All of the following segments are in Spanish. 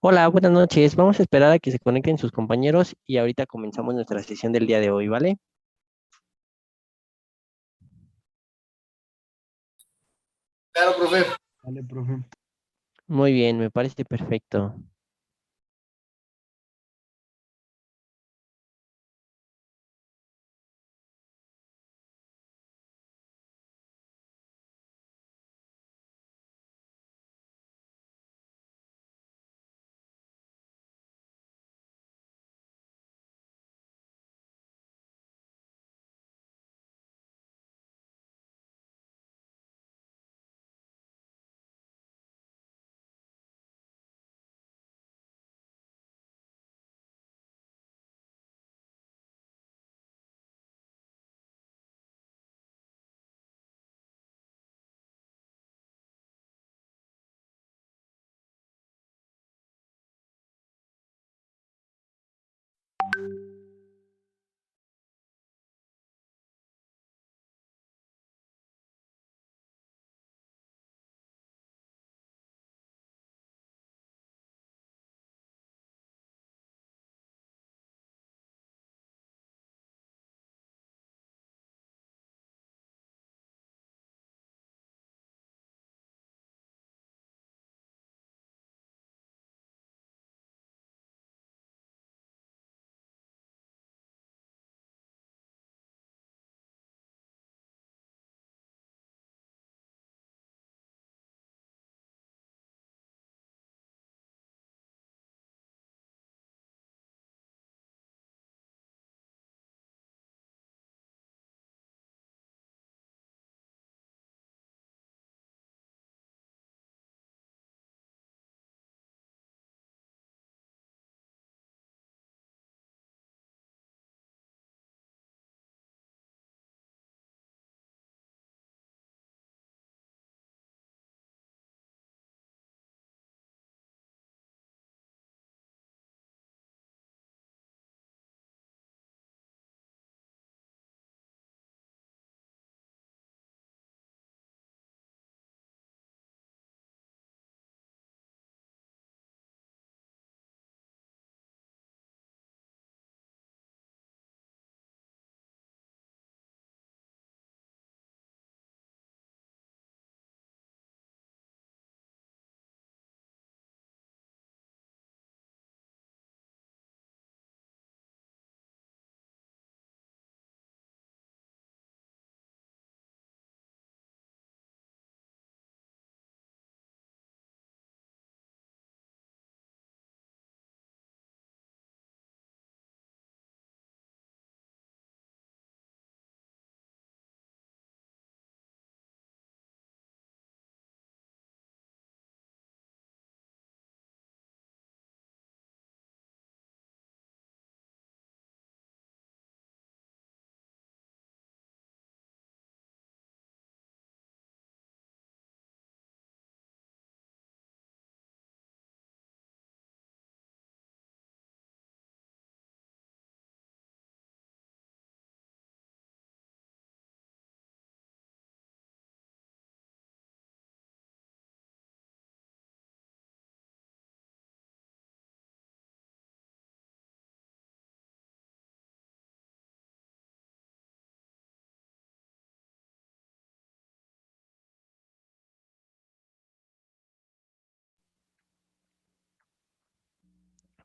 Hola, buenas noches. Vamos a esperar a que se conecten sus compañeros y ahorita comenzamos nuestra sesión del día de hoy, ¿vale? Claro, profe. Vale, profe. Muy bien, me parece perfecto.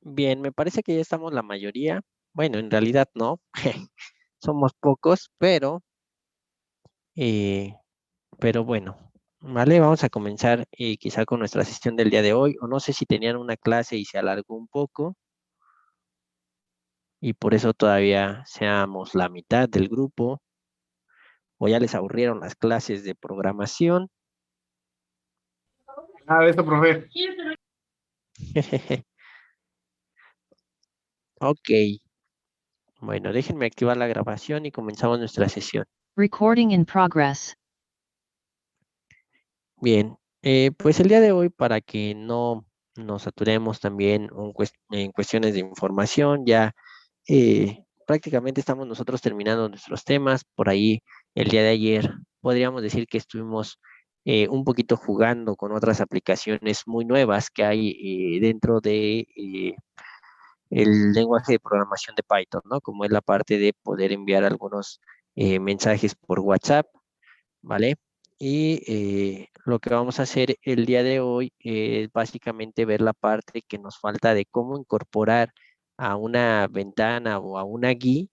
Bien, me parece que ya estamos la mayoría. Bueno, en realidad no. Somos pocos, eh, pero bueno. Vale, vamos a comenzar quizá con nuestra sesión del día de hoy. O no sé si tenían una clase y se alargó un poco y por eso todavía seamos la mitad del grupo. O ya les aburrieron las clases de programación. Nada de eso, profe. Ok, bueno, déjenme activar la grabación y comenzamos nuestra sesión. Recording in progress. Bien, pues el día de hoy, para que no nos saturemos también en cuestiones de información, ya prácticamente estamos nosotros terminando nuestros temas. Por ahí, el día de ayer, podríamos decir que estuvimos un poquito jugando con otras aplicaciones muy nuevas que hay dentro de el lenguaje de programación de Python, ¿no? Como es la parte de poder enviar algunos mensajes por WhatsApp, ¿vale? Y lo que vamos a hacer el día de hoy es básicamente ver la parte que nos falta de cómo incorporar a una ventana o a una GUI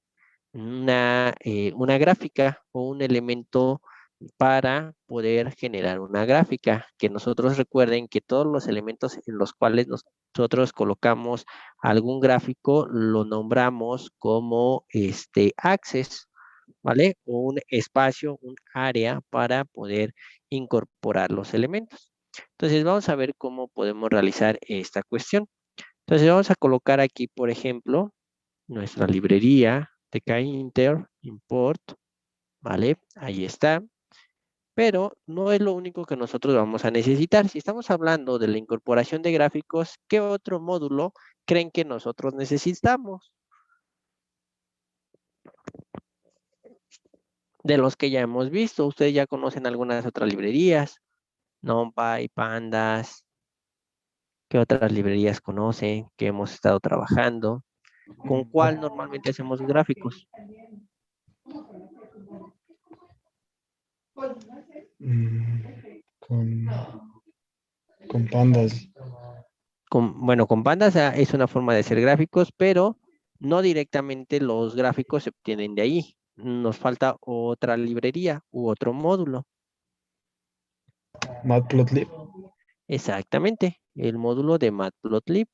una gráfica o un elemento para poder generar una gráfica. Que nosotros recuerden que todos los elementos en los cuales nosotros colocamos algún gráfico lo nombramos como access, ¿vale? O un espacio, un área para poder incorporar los elementos. Entonces vamos a ver cómo podemos realizar esta cuestión. Entonces vamos a colocar aquí, por ejemplo, nuestra librería tkinter import, ¿vale? Ahí está. Pero no es lo único que nosotros vamos a necesitar. Si estamos hablando de la incorporación de gráficos, ¿qué otro módulo creen que nosotros necesitamos? De los que ya hemos visto, ustedes ya conocen algunas otras librerías, NumPy, Pandas, ¿qué otras librerías conocen que hemos estado trabajando? ¿Con cuál normalmente hacemos gráficos? Con, con pandas. Bueno, con Pandas es una forma de hacer gráficos, pero no directamente los gráficos se obtienen de ahí. Nos falta otra librería u otro módulo. Matplotlib. Exactamente, el módulo de Matplotlib,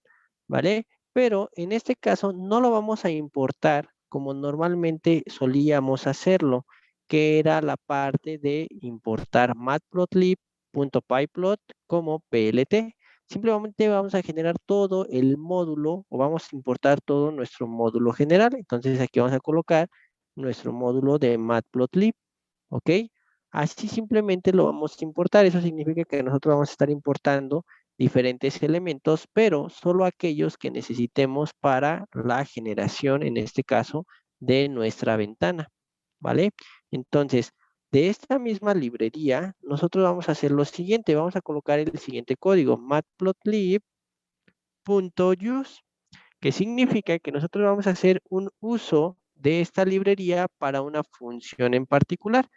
¿vale? Pero en este caso no lo vamos a importar como normalmente solíamos hacerlo, que era la parte de importar matplotlib.pyplot como PLT. Simplemente vamos a generar todo el módulo o vamos a importar todo nuestro módulo general. Entonces aquí vamos a colocar nuestro módulo de Matplotlib, ¿ok? Así simplemente lo vamos a importar. Eso significa que nosotros vamos a estar importando diferentes elementos, pero solo aquellos que necesitemos para la generación, en este caso, de nuestra ventana, ¿vale? Entonces, de esta misma librería, nosotros vamos a hacer lo siguiente. Vamos a colocar el siguiente código, matplotlib.use, que significa que nosotros vamos a hacer un uso de esta librería para una función en particular.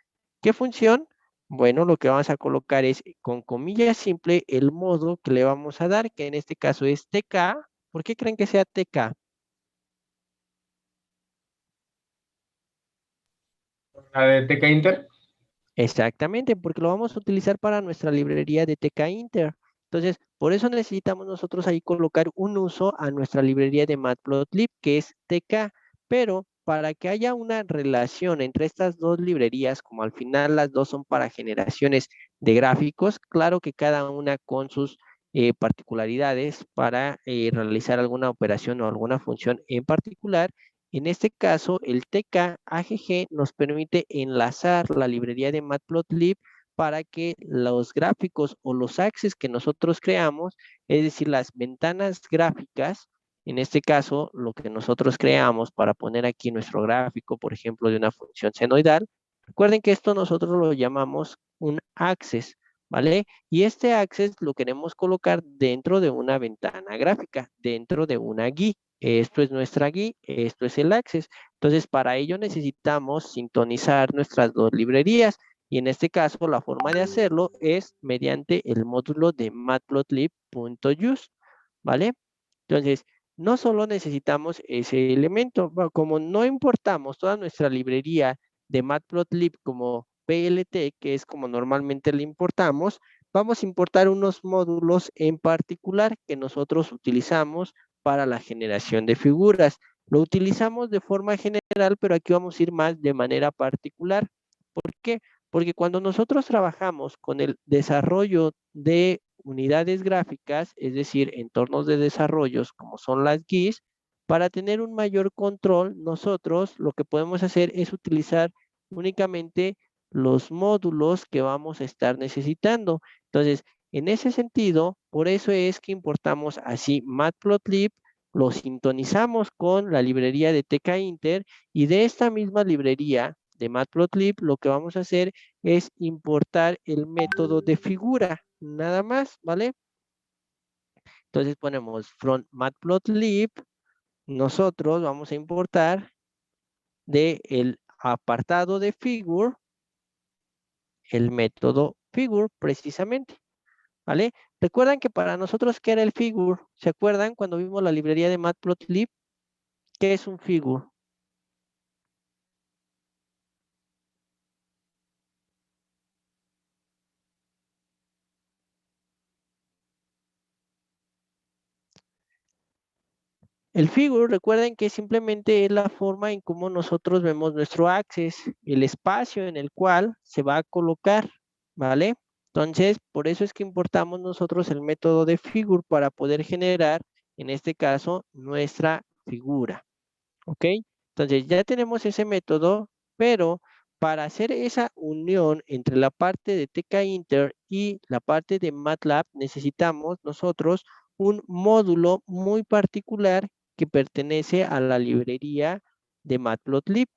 ¿Qué función? Bueno, lo que vamos a colocar es con comillas simple el modo que le vamos a dar, que en este caso es TK. ¿Por qué creen que sea TK? La de tkinter. Exactamente, porque lo vamos a utilizar para nuestra librería de tkinter. Entonces, por eso necesitamos nosotros ahí colocar un uso a nuestra librería de matplotlib, que es TK. Pero para que haya una relación entre estas dos librerías, como al final las dos son para generaciones de gráficos, claro que cada una con sus particularidades para realizar alguna operación o alguna función en particular. En este caso, el TK-AGG nos permite enlazar la librería de Matplotlib para que los gráficos o los access que nosotros creamos, es decir, las ventanas gráficas, en este caso, lo que nosotros creamos para poner aquí nuestro gráfico, por ejemplo, de una función senoidal, recuerden que esto nosotros lo llamamos un access, ¿vale? Y este access lo queremos colocar dentro de una ventana gráfica, dentro de una GUI. Esto es nuestra GUI, esto es el access. Entonces, para ello necesitamos sintonizar nuestras dos librerías. Y en este caso, la forma de hacerlo es mediante el módulo de matplotlib.use, ¿vale? Entonces, no solo necesitamos ese elemento, como no importamos toda nuestra librería de Matplotlib como PLT, que es como normalmente le importamos, vamos a importar unos módulos en particular que nosotros utilizamos para la generación de figuras. Lo utilizamos de forma general, pero aquí vamos a ir más de manera particular. ¿Por qué? Porque cuando nosotros trabajamos con el desarrollo de unidades gráficas, es decir, entornos de desarrollos como son las GUIs, para tener un mayor control, nosotros lo que podemos hacer es utilizar únicamente los módulos que vamos a estar necesitando. Entonces, en ese sentido, por eso es que importamos así Matplotlib, lo sintonizamos con la librería de tkinter y de esta misma librería de Matplotlib, lo que vamos a hacer es importar el método de figura, nada más, ¿vale? Entonces ponemos from Matplotlib, nosotros vamos a importar del apartado de figure, el método figure precisamente, ¿vale? Recuerdan que para nosotros, ¿qué era el figure? ¿Se acuerdan cuando vimos la librería de Matplotlib? ¿Qué es un figure? El figure, recuerden que simplemente es la forma en cómo nosotros vemos nuestro access, el espacio en el cual se va a colocar, ¿vale? Entonces, por eso es que importamos nosotros el método de figure para poder generar, en este caso, nuestra figura, ¿ok? Entonces, ya tenemos ese método, pero para hacer esa unión entre la parte de TK-Inter y la parte de MATLAB, necesitamos nosotros un módulo muy particular que pertenece a la librería de Matplotlib.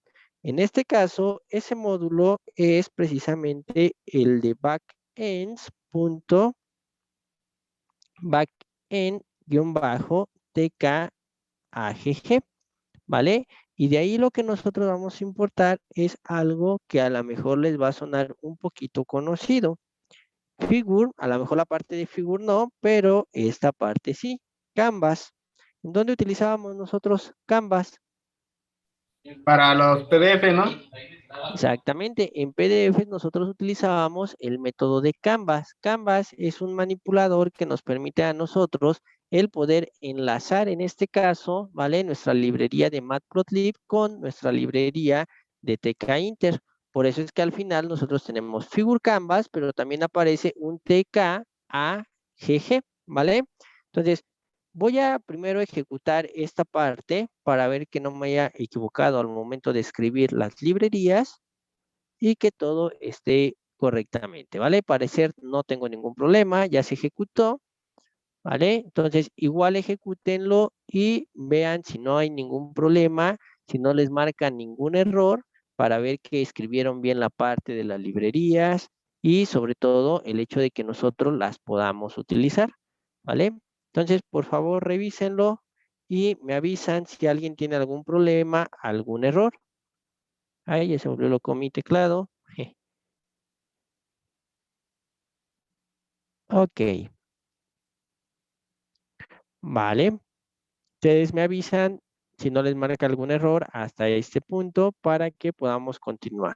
En este caso, ese módulo es precisamente el de backends.backend-tkagg, ¿vale? Y de ahí lo que nosotros vamos a importar es algo que a lo mejor les va a sonar un poquito conocido. Figure, a lo mejor la parte de Figure no, pero esta parte sí. Canvas. ¿En dónde utilizábamos nosotros Canvas? Para los PDF, ¿no? Exactamente, en PDF nosotros utilizábamos el método de Canvas. Canvas es un manipulador que nos permite a nosotros el poder enlazar, en este caso, ¿vale? Nuestra librería de Matplotlib con nuestra librería de TK-Inter. Por eso es que al final nosotros tenemos Figure Canvas, pero también aparece un TKAGG, ¿vale? Entonces, voy a primero ejecutar esta parte para ver que no me haya equivocado al momento de escribir las librerías y que todo esté correctamente, ¿vale? Parecer no tengo ningún problema, ya se ejecutó, ¿vale? Entonces, igual ejecútenlo y vean si no hay ningún problema, si no les marca ningún error, para ver que escribieron bien la parte de las librerías y sobre todo el hecho de que nosotros las podamos utilizar, ¿vale? Entonces, por favor, revísenlo y me avisan si alguien tiene algún problema, algún error. Ahí ya se volvió loco mi teclado. Ok, vale. Ustedes me avisan si no les marca algún error hasta este punto para que podamos continuar.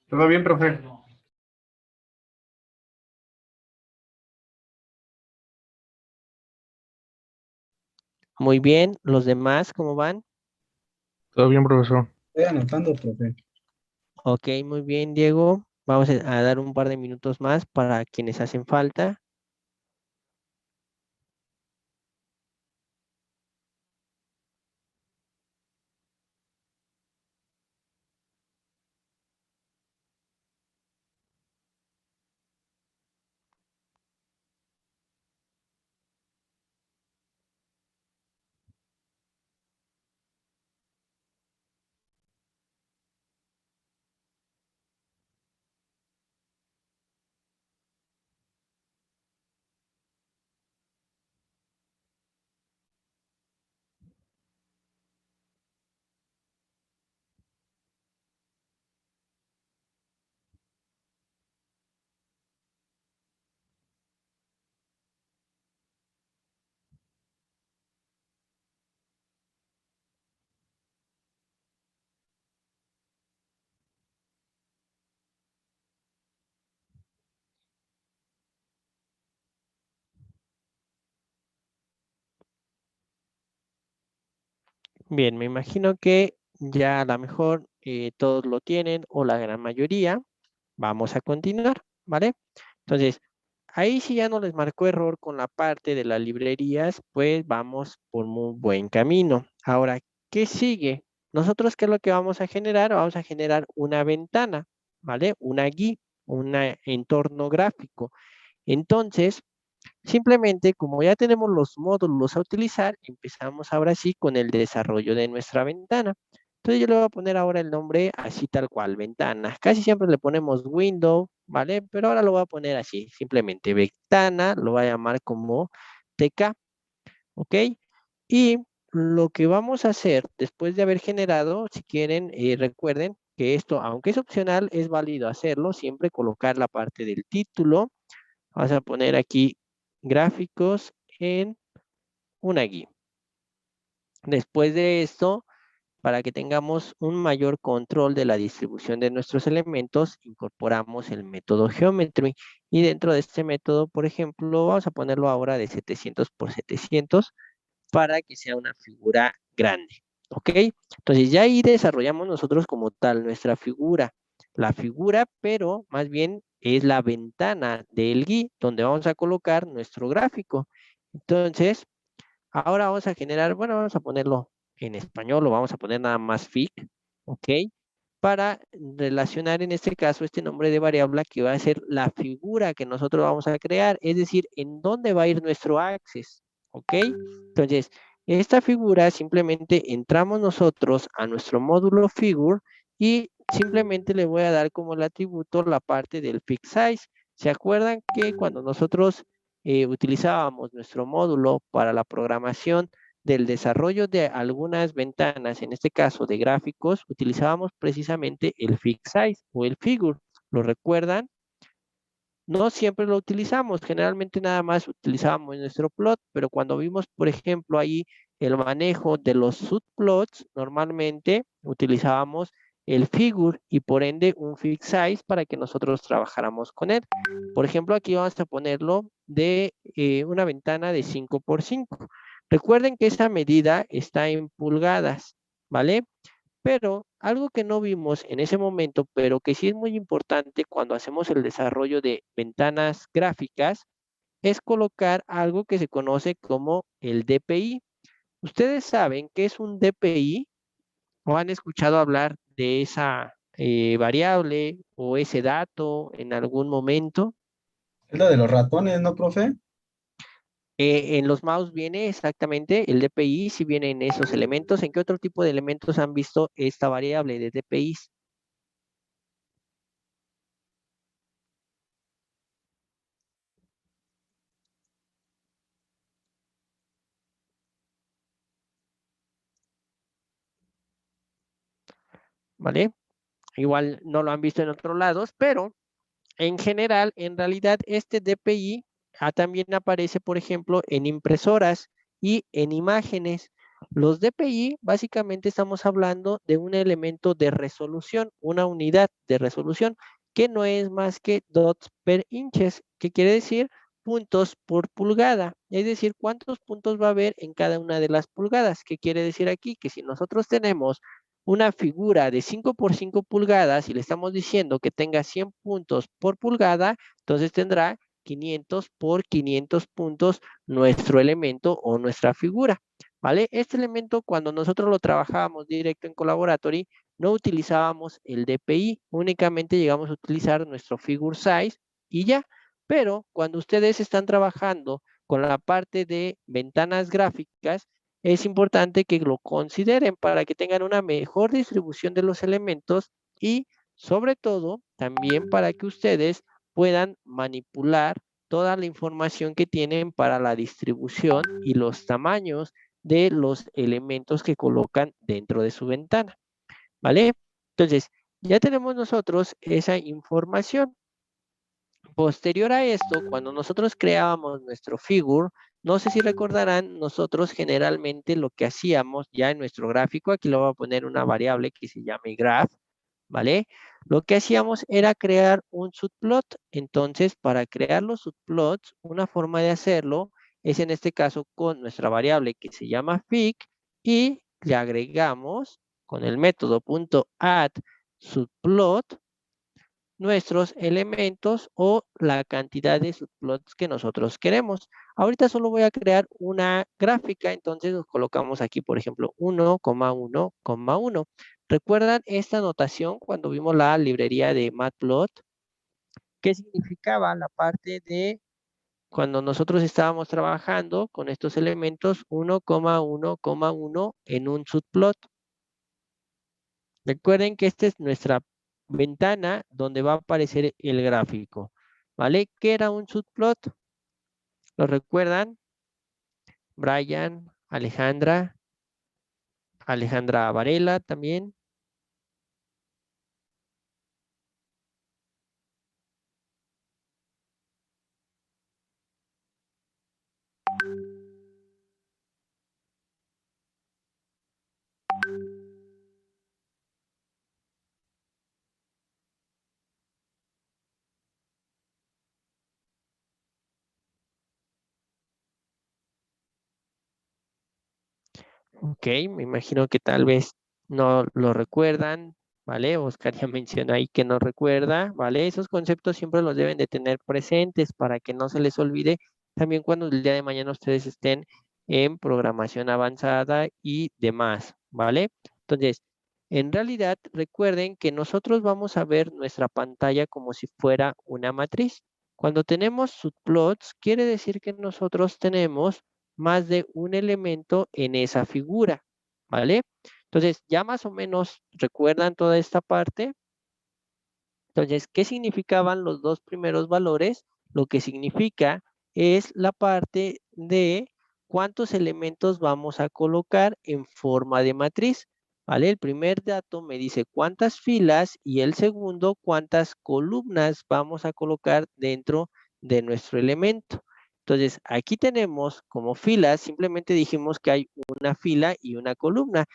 ¿Todo bien, profe? Muy bien, los demás, ¿cómo van? Todo bien, profesor. Estoy anotando, profe. Ok, muy bien, Diego. Vamos a dar un par de minutos más para quienes hacen falta. Bien, me imagino que ya a lo mejor todos lo tienen o la gran mayoría. Vamos a continuar, ¿vale? Entonces, ahí si ya no les marcó error con la parte de las librerías, pues vamos por muy buen camino. Ahora, ¿qué sigue? Nosotros, ¿qué es lo que vamos a generar? Vamos a generar una ventana, ¿vale? Una GUI, un entorno gráfico. Entonces, Simplemente, como ya tenemos los módulos a utilizar, empezamos ahora sí con el desarrollo de nuestra ventana. Entonces yo le voy a poner ahora el nombre así tal cual, ventana. Casi siempre le ponemos window, ¿vale? Pero ahora lo voy a poner así, simplemente ventana, lo voy a llamar como TK, ¿ok? Y lo que vamos a hacer después de haber generado, si quieren, recuerden que esto, aunque es opcional, es válido hacerlo, siempre colocar la parte del título. Vamos a poner aquí gráficos en una guía. Después de esto, para que tengamos un mayor control de la distribución de nuestros elementos, incorporamos el método Geometry. Y dentro de este método, por ejemplo, vamos a ponerlo ahora de 700 por 700 para que sea una figura grande. ¿Ok? Entonces ya ahí desarrollamos nosotros como tal nuestra figura. La figura, pero más bien es la ventana del GUI donde vamos a colocar nuestro gráfico. Entonces, ahora vamos a generar, bueno, vamos a ponerlo en español, lo vamos a poner nada más FIG, ¿ok? Para relacionar en este caso este nombre de variable que va a ser la figura que nosotros vamos a crear, es decir, en dónde va a ir nuestro access, ¿ok? Entonces, esta figura simplemente entramos nosotros a nuestro módulo figure y simplemente le voy a dar como el atributo la parte del fix size. ¿Se acuerdan que cuando nosotros utilizábamos nuestro módulo para la programación del desarrollo de algunas ventanas, en este caso de gráficos, utilizábamos precisamente el fix size o el figure? ¿Lo recuerdan? No siempre lo utilizamos, generalmente nada más utilizábamos nuestro plot, pero cuando vimos, por ejemplo, ahí el manejo de los subplots, normalmente utilizábamos el figure y por ende un fix size para que nosotros trabajáramos con él. Por ejemplo, aquí vamos a ponerlo de una ventana de 5 por 5. Recuerden que esa medida está en pulgadas, ¿vale? Pero algo que no vimos en ese momento, pero que sí es muy importante cuando hacemos el desarrollo de ventanas gráficas, es colocar algo que se conoce como el DPI. ¿Ustedes saben qué es un DPI o han escuchado hablar de esa variable o ese dato en algún momento? Es lo de los ratones, ¿no, profe? En los mouse viene exactamente el DPI, si vienen esos elementos. ¿En qué otro tipo de elementos han visto esta variable de DPIs? ¿Vale? Igual no lo han visto en otros lados, pero en general, en realidad, este DPI también aparece, por ejemplo, en impresoras y en imágenes. Los DPI, básicamente estamos hablando de un elemento de resolución, una unidad de resolución, que no es más que dots per inches, que quiere decir puntos por pulgada. Es decir, cuántos puntos va a haber en cada una de las pulgadas. ¿Qué quiere decir aquí? Que si nosotros tenemos una figura de 5 por 5 pulgadas y le estamos diciendo que tenga 100 puntos por pulgada, entonces tendrá 500 por 500 puntos nuestro elemento o nuestra figura, ¿vale? Este elemento cuando nosotros lo trabajábamos directo en Collaboratory, no utilizábamos el DPI, únicamente llegamos a utilizar nuestro figure size y ya. Pero cuando ustedes están trabajando con la parte de ventanas gráficas, es importante que lo consideren para que tengan una mejor distribución de los elementos y sobre todo también para que ustedes puedan manipular toda la información que tienen para la distribución y los tamaños de los elementos que colocan dentro de su ventana, ¿vale? Entonces, ya tenemos nosotros esa información. Posterior a esto, cuando nosotros creábamos nuestro figure, no sé si recordarán, nosotros generalmente lo que hacíamos ya en nuestro gráfico, aquí lo voy a poner una variable que se llame graph, ¿vale? Lo que hacíamos era crear un subplot. Entonces, para crear los subplots, una forma de hacerlo es en este caso con nuestra variable que se llama fig y le agregamos con el método .add subplot nuestros elementos o la cantidad de subplots que nosotros queremos. Ahorita solo voy a crear una gráfica, entonces nos colocamos aquí, por ejemplo, 1,1,1. ¿Recuerdan esta notación cuando vimos la librería de Matplot? ¿Qué significaba la parte de cuando nosotros estábamos trabajando con estos elementos 1,1,1 en un subplot. Recuerden que esta es nuestra ventana donde va a aparecer el gráfico, ¿vale? ¿Qué era un subplot? ¿Lo recuerdan? Brian, Alejandra Varela también. Ok, me imagino que tal vez no lo recuerdan, ¿vale? Oscar ya mencionó ahí que no recuerda, ¿vale? Esos conceptos siempre los deben de tener presentes para que no se les olvide también cuando el día de mañana ustedes estén en programación avanzada y demás, ¿vale? Entonces, en realidad recuerden que nosotros vamos a ver nuestra pantalla como si fuera una matriz. Cuando tenemos subplots, quiere decir que nosotros tenemos más de un elemento en esa figura, ¿vale? Entonces, ya más o menos recuerdan toda esta parte. Entonces, ¿qué significaban los dos primeros valores? Lo que significa es la parte de cuántos elementos vamos a colocar en forma de matriz, ¿vale? El primer dato me dice cuántas filas y el segundo cuántas columnas vamos a colocar dentro de nuestro elemento. Entonces, aquí tenemos como filas, simplemente dijimos que hay una fila y una columna.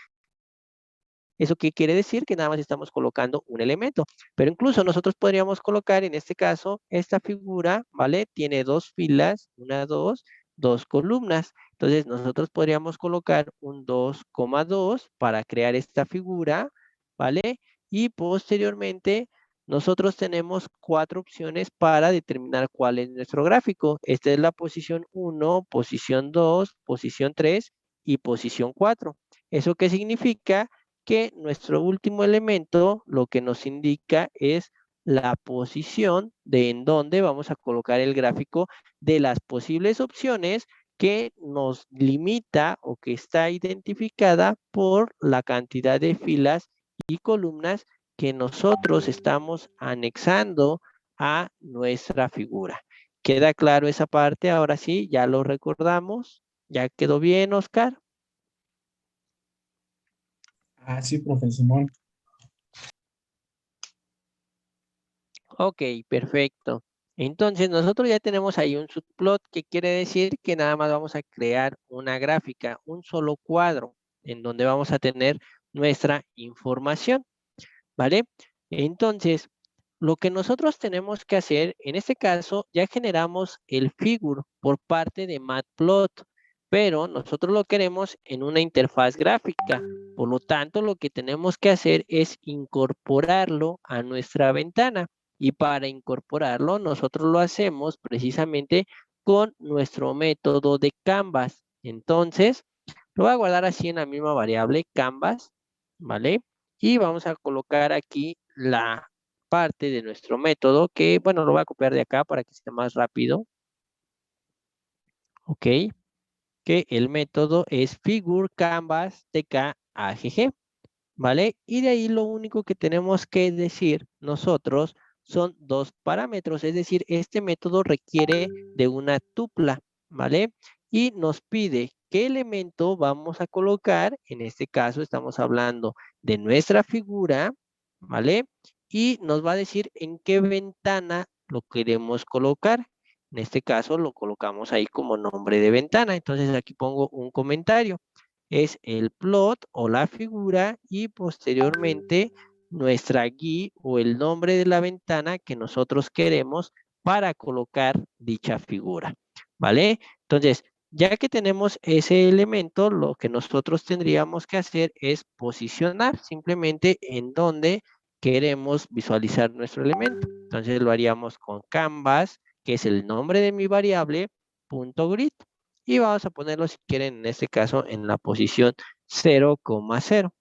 ¿Eso qué quiere decir? Que nada más estamos colocando un elemento. Pero incluso nosotros podríamos colocar, en este caso, esta figura, ¿vale? Tiene dos filas, una, dos columnas. Entonces, nosotros podríamos colocar un 2,2 para crear esta figura, ¿vale? Y posteriormente, nosotros tenemos 4 opciones para determinar cuál es nuestro gráfico. Esta es la posición 1, posición 2, posición 3 y posición 4. ¿Eso qué significa? Que nuestro último elemento lo que nos indica es la posición de en dónde vamos a colocar el gráfico de las posibles opciones que nos limita o que está identificada por la cantidad de filas y columnas que nosotros estamos anexando a nuestra figura. ¿Queda claro esa parte? Ahora sí, ya lo recordamos. ¿Ya quedó bien, Oscar? Ah, sí, profe Simón. Ok, perfecto. Entonces nosotros ya tenemos ahí un subplot que quiere decir que nada más vamos a crear una gráfica, un solo cuadro en donde vamos a tener nuestra información, ¿vale? Entonces, lo que nosotros tenemos que hacer, en este caso, ya generamos el figure por parte de Matplot, pero nosotros lo queremos en una interfaz gráfica. Por lo tanto, lo que tenemos que hacer es incorporarlo a nuestra ventana. Y para incorporarlo, nosotros lo hacemos precisamente con nuestro método de Canvas. Entonces, lo voy a guardar así en la misma variable, Canvas, ¿vale? Y vamos a colocar aquí la parte de nuestro método que, bueno, lo voy a copiar de acá para que sea más rápido. Ok, que el método es figure canvas tk-agg, ¿vale? Y de ahí lo único que tenemos que decir nosotros son dos parámetros, es decir, este método requiere de una tupla, ¿vale? Y nos pide qué elemento vamos a colocar, en este caso estamos hablando de nuestra figura, ¿vale? Y nos va a decir en qué ventana lo queremos colocar. En este caso lo colocamos ahí como nombre de ventana. Entonces aquí pongo un comentario. Es el plot o la figura y posteriormente nuestra GUI o el nombre de la ventana que nosotros queremos para colocar dicha figura. ¿Vale? Entonces, ya que tenemos ese elemento, lo que nosotros tendríamos que hacer es posicionar simplemente en donde queremos visualizar nuestro elemento. Entonces lo haríamos con canvas, que es el nombre de mi variable, punto grid. Y vamos a ponerlo, si quieren, en este caso, en la posición 0,0.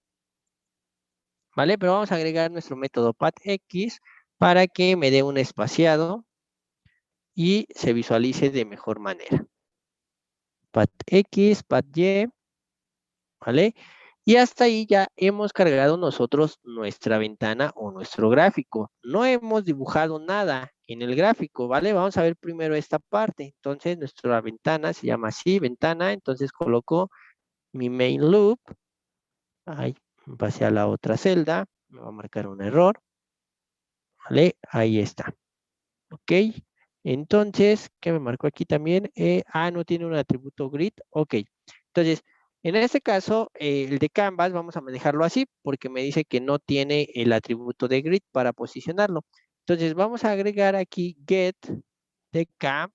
¿Vale? Pero vamos a agregar nuestro método pathx para que me dé un espaciado. y se visualice de mejor manera. Path X, Path Y, ¿vale? Y hasta ahí ya hemos cargado nosotros nuestra ventana o nuestro gráfico. No hemos dibujado nada en el gráfico, ¿vale? Vamos a ver primero esta parte. Entonces, nuestra ventana se llama así, ventana. Entonces, coloco mi main loop. Ahí, pasé a la otra celda. Me va a marcar un error. ¿Vale? Ahí está. Ok. Entonces, ¿qué me marcó aquí también? No tiene un atributo grid. Ok. Entonces, en este caso, el de Canvas, vamos a manejarlo así, porque me dice que no tiene el atributo de grid para posicionarlo. Entonces, vamos a agregar aquí get tk-widget,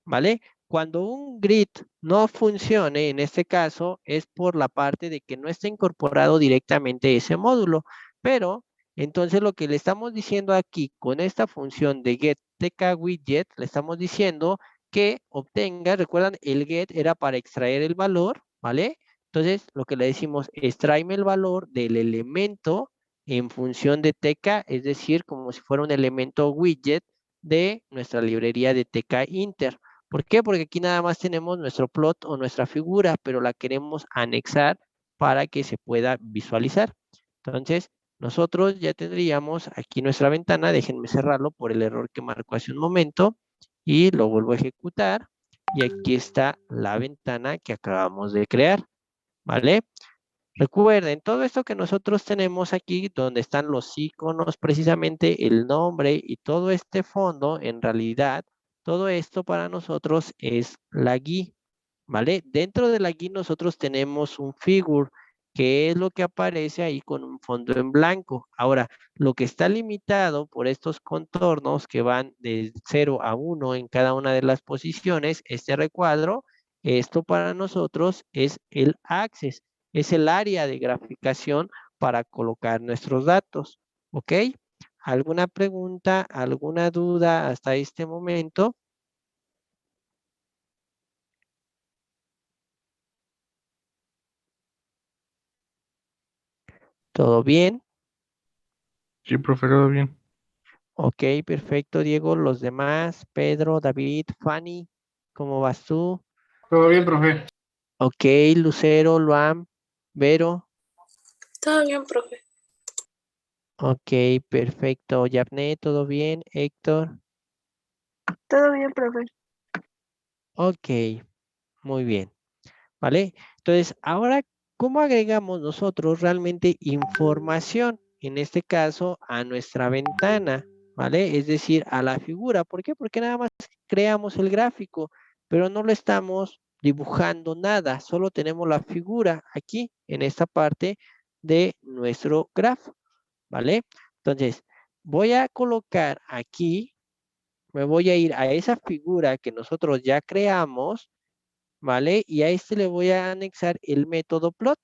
¿vale? Cuando un grid no funcione, en este caso, es por la parte de que no está incorporado directamente ese módulo, pero entonces lo que le estamos diciendo aquí con esta función de get tk-widget, le estamos diciendo que obtenga, recuerdan, el get era para extraer el valor, ¿vale? Entonces, lo que le decimos, extráeme el valor del elemento en función de tk, es decir, como si fuera un elemento widget de nuestra librería de tk-inter. ¿Por qué? Porque aquí nada más tenemos nuestro plot o nuestra figura, pero la queremos anexar para que se pueda visualizar. Entonces, nosotros ya tendríamos aquí nuestra ventana. Déjenme cerrarlo por el error que marcó hace un momento y lo vuelvo a ejecutar. Y aquí está la ventana que acabamos de crear, ¿vale? Recuerden, todo esto que nosotros tenemos aquí, donde están los iconos, precisamente el nombre y todo este fondo, en realidad, todo esto para nosotros es la GUI, ¿vale? Dentro de la GUI nosotros tenemos un figure, que es lo que aparece ahí con un fondo en blanco. Ahora, lo que está limitado por estos contornos que van de 0 a 1 en cada una de las posiciones, este recuadro, esto para nosotros es el access, es el área de graficación para colocar nuestros datos, ¿ok? ¿Alguna pregunta, alguna duda hasta este momento? ¿Todo bien? Sí, profe, todo bien. Ok, perfecto, Diego. Los demás, Pedro, David, Fanny, ¿cómo vas tú? Todo bien, profe. Ok, Lucero, Luam, Vero. Todo bien, profe. Ok, perfecto. Yapné, ¿todo bien? Héctor. Todo bien, profe. Ok, muy bien. ¿Vale? Entonces, ahora, ¿cómo agregamos nosotros realmente información? En este caso, a nuestra ventana, ¿vale? Es decir, a la figura. ¿Por qué? Porque nada más creamos el gráfico, pero no lo estamos dibujando nada, solo tenemos la figura aquí, en esta parte de nuestro grafo, ¿vale? Entonces, voy a colocar aquí, me voy a ir a esa figura que nosotros ya creamos, ¿vale? Y a este le voy a anexar el método plot.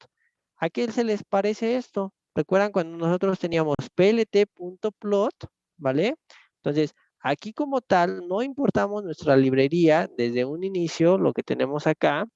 ¿A qué se les parece esto? ¿Recuerdan cuando nosotros teníamos plt.plot, ¿vale? Entonces, aquí como tal, no importamos nuestra librería desde un inicio, lo que tenemos acá,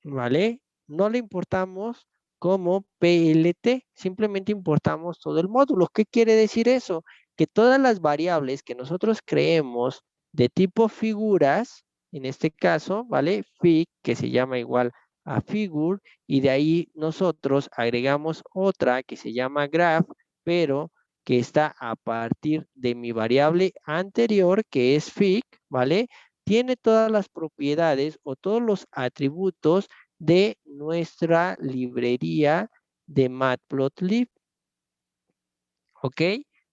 ¿vale? No le importamos como PLT, simplemente importamos todo el módulo. ¿Qué quiere decir eso? Que todas las variables que nosotros creemos de tipo figuras, en este caso, ¿vale? Fig, que se llama igual a figure, y de ahí nosotros agregamos otra que se llama graph, pero que está a partir de mi variable anterior, que es fig, ¿vale? Tiene todas las propiedades o todos los atributos de nuestra librería de Matplotlib. ¿Ok?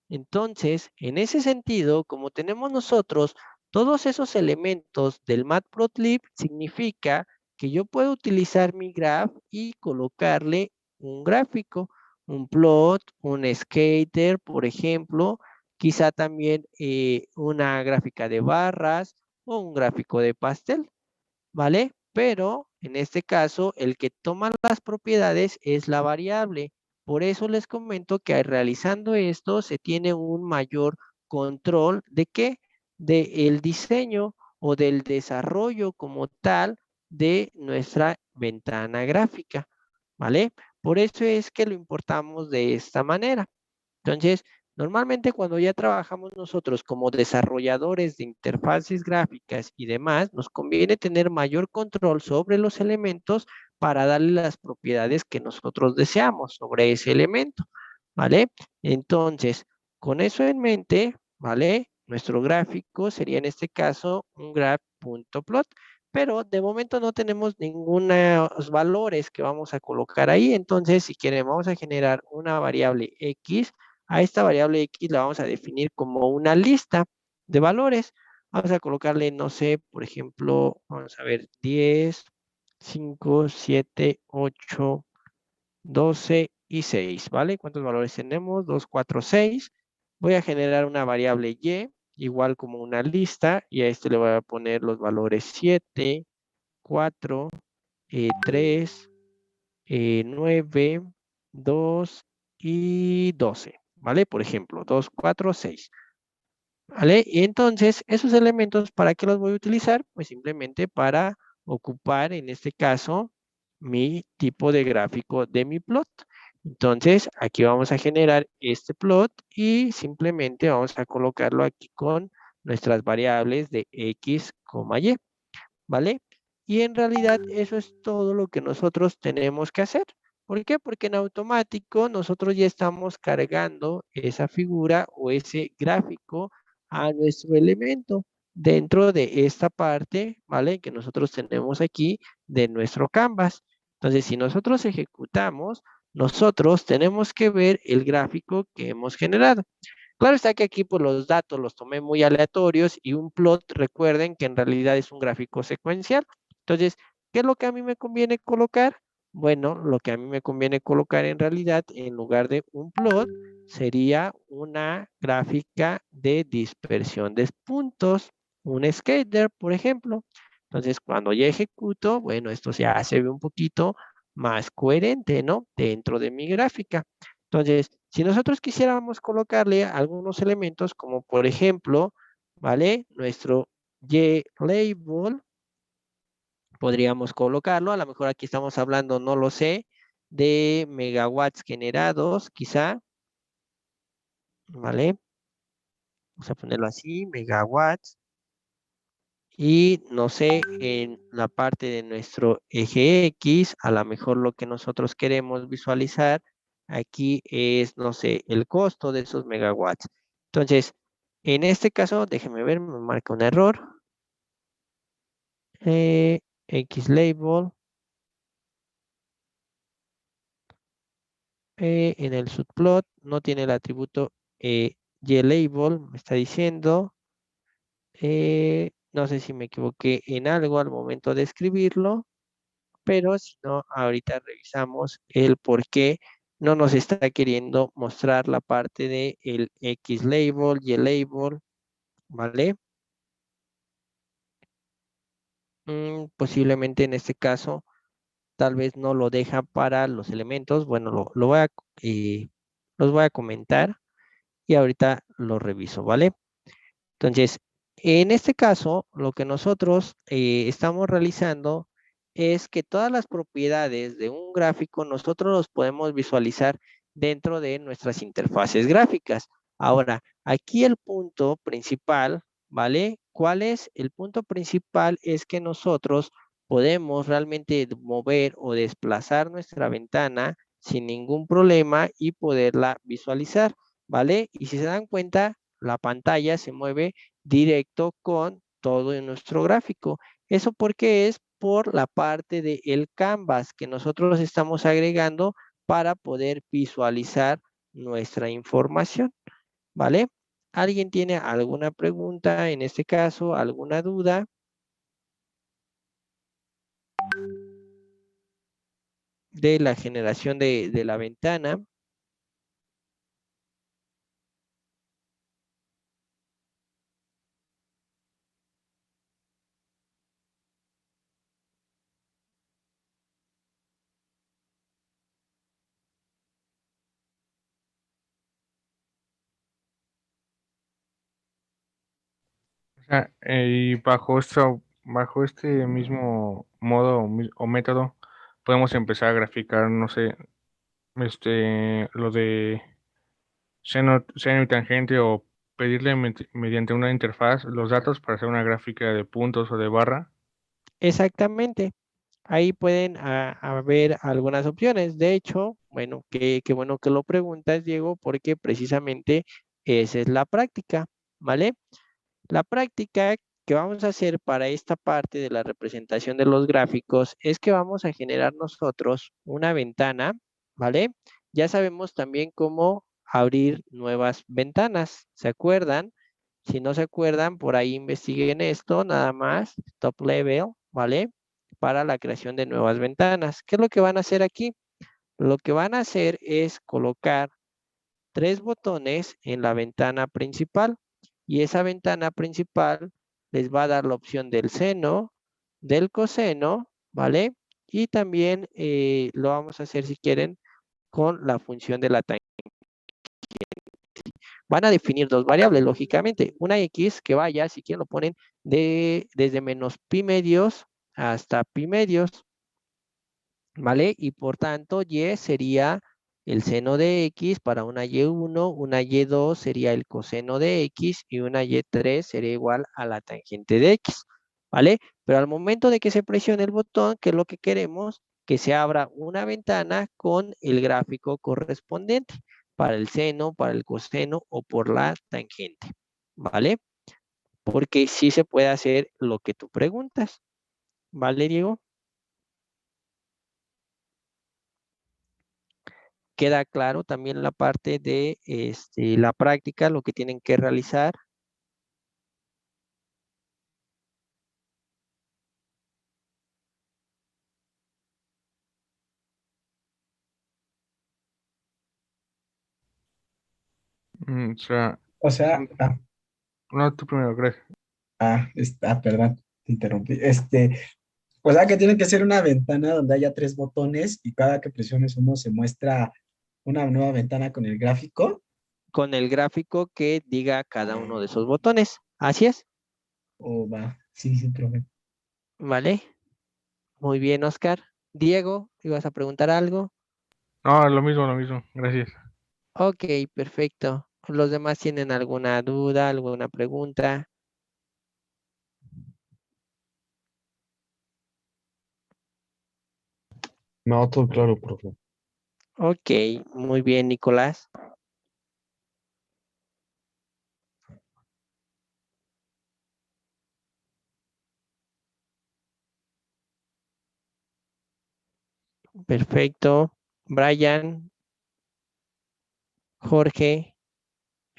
Entonces, en ese sentido, como tenemos nosotros todos esos elementos del Matplotlib, significa que yo puedo utilizar mi graph y colocarle un gráfico, un plot, un skater, por ejemplo, quizá también una gráfica de barras o un gráfico de pastel, ¿vale? Pero en este caso, el que toma las propiedades es la variable. Por eso les comento que realizando esto se tiene un mayor control de qué? Del diseño o del desarrollo como tal de nuestra ventana gráfica, ¿vale? Por eso es que lo importamos de esta manera. Entonces, Normalmente cuando ya trabajamos nosotros como desarrolladores de interfaces gráficas y demás, nos conviene tener mayor control sobre los elementos para darle las propiedades que nosotros deseamos sobre ese elemento, ¿vale? Entonces, con eso en mente, ¿vale? Nuestro gráfico sería en este caso un graph.plot, pero de momento no tenemos ningunos valores que vamos a colocar ahí. Entonces, si quieren, vamos a generar una variable X. A esta variable X la vamos a definir como una lista de valores. Vamos a colocarle, no sé, por ejemplo, vamos a ver, 10, 5, 7, 8, 12 y 6, ¿vale? ¿Cuántos valores tenemos? 2, 4, 6. Voy a generar una variable Y, igual como una lista, y a este le voy a poner los valores 7, 4, 3, 9, 2 y 12, ¿vale? Por ejemplo, 2, 4, 6, ¿vale? Y entonces, esos elementos, ¿para qué los voy a utilizar? Pues simplemente para ocupar, en este caso, mi tipo de gráfico de mi plot. Entonces, aquí vamos a generar este plot y simplemente vamos a colocarlo aquí con nuestras variables de X, Y, ¿vale? Y en realidad eso es todo lo que nosotros tenemos que hacer. ¿Por qué? Porque en automático nosotros ya estamos cargando esa figura o ese gráfico a nuestro elemento dentro de esta parte, ¿vale? Que nosotros tenemos aquí de nuestro canvas. Entonces, si nosotros ejecutamos, nosotros tenemos que ver el gráfico que hemos generado. Claro está que aquí pues los datos los tomé muy aleatorios y un plot, recuerden que en realidad es un gráfico secuencial. Entonces, ¿qué es lo que a mí me conviene colocar? Bueno, lo que a mí me conviene colocar en realidad en lugar de un plot sería una gráfica de dispersión de puntos, un scatter, por ejemplo. Entonces, cuando ya ejecuto, bueno, esto ya se ve un poquito más coherente, ¿no? Dentro de mi gráfica. Entonces, si nosotros quisiéramos colocarle algunos elementos, como por ejemplo, ¿vale? Nuestro Y-label, podríamos colocarlo. A lo mejor aquí estamos hablando, no lo sé, de megawatts generados, quizá, ¿vale? Vamos a ponerlo así, megawatts. Y no sé, en la parte de nuestro eje X, a lo mejor lo que nosotros queremos visualizar aquí es, no sé, el costo de esos megawatts. Entonces, en este caso, déjenme ver, me marca un error. X label. En el subplot no tiene el atributo Y label, me está diciendo. No sé si me equivoqué en algo al momento de escribirlo. Pero si no, ahorita revisamos el por qué no nos está queriendo mostrar la parte de el X label, Y label, ¿vale? Posiblemente en este caso, tal vez no lo deja para los elementos. Bueno, los voy a comentar y ahorita lo reviso, ¿vale? Entonces, en este caso, lo que nosotros estamos realizando es que todas las propiedades de un gráfico nosotros los podemos visualizar dentro de nuestras interfaces gráficas. Ahora, aquí el punto principal, ¿vale? ¿Cuál es? El punto principal es que nosotros podemos realmente mover o desplazar nuestra ventana sin ningún problema y poderla visualizar, ¿vale? Y si se dan cuenta, la pantalla se mueve directo con todo en nuestro gráfico. ¿Eso porque es? Por la parte del canvas que nosotros estamos agregando para poder visualizar nuestra información, ¿vale? ¿Alguien tiene alguna pregunta en este caso, alguna duda? De la generación de la ventana. O sea, y bajo este mismo modo o método, podemos empezar a graficar, no sé, lo de seno y tangente o pedirle mediante una interfaz los datos para hacer una gráfica de puntos o de barra. Exactamente. Ahí pueden haber algunas opciones. De hecho, bueno, qué bueno que lo preguntas, Diego, porque precisamente esa es la práctica, ¿vale? La práctica que vamos a hacer para esta parte de la representación de los gráficos es que vamos a generar nosotros una ventana, ¿vale? Ya sabemos también cómo abrir nuevas ventanas, ¿se acuerdan? Si no se acuerdan, por ahí investiguen esto, nada más, top level, ¿vale? Para la creación de nuevas ventanas. ¿Qué es lo que van a hacer aquí? Lo que van a hacer es colocar 3 botones en la ventana principal y esa ventana principal les va a dar la opción del seno, del coseno, ¿vale? Y también lo vamos a hacer si quieren con la función de la tangente. Van a definir 2 variables, lógicamente. Una X que vaya, si quieren lo ponen desde menos pi medios hasta pi medios, ¿vale? Y por tanto, Y sería el seno de X para una Y1, una Y2 sería el coseno de X y una Y3 sería igual a la tangente de X, ¿vale? Pero al momento de que se presione el botón, ¿qué es lo que queremos? Que se abra una ventana con el gráfico correspondiente para el seno, para el coseno o por la tangente, ¿vale? Porque sí se puede hacer lo que tú preguntas, ¿vale, Diego? Queda claro también la parte de la práctica, lo que tienen que realizar. O sea, O sea, no, tú primero, gracias. perdón, te interrumpí. O sea que tiene que ser una ventana donde haya 3 botones y cada que presiones uno se muestra una nueva ventana con el gráfico. Con el gráfico que diga cada uno de esos botones. Así es, O va, sí, sí, profe. ¿vale? Muy bien, Oscar. Diego, ¿ibas a preguntar algo? No, lo mismo, gracias. Ok, perfecto. ¿Los demás tienen alguna duda, alguna pregunta? No, todo claro, profe. Ok, muy bien, Nicolás. Perfecto. Brian, Jorge,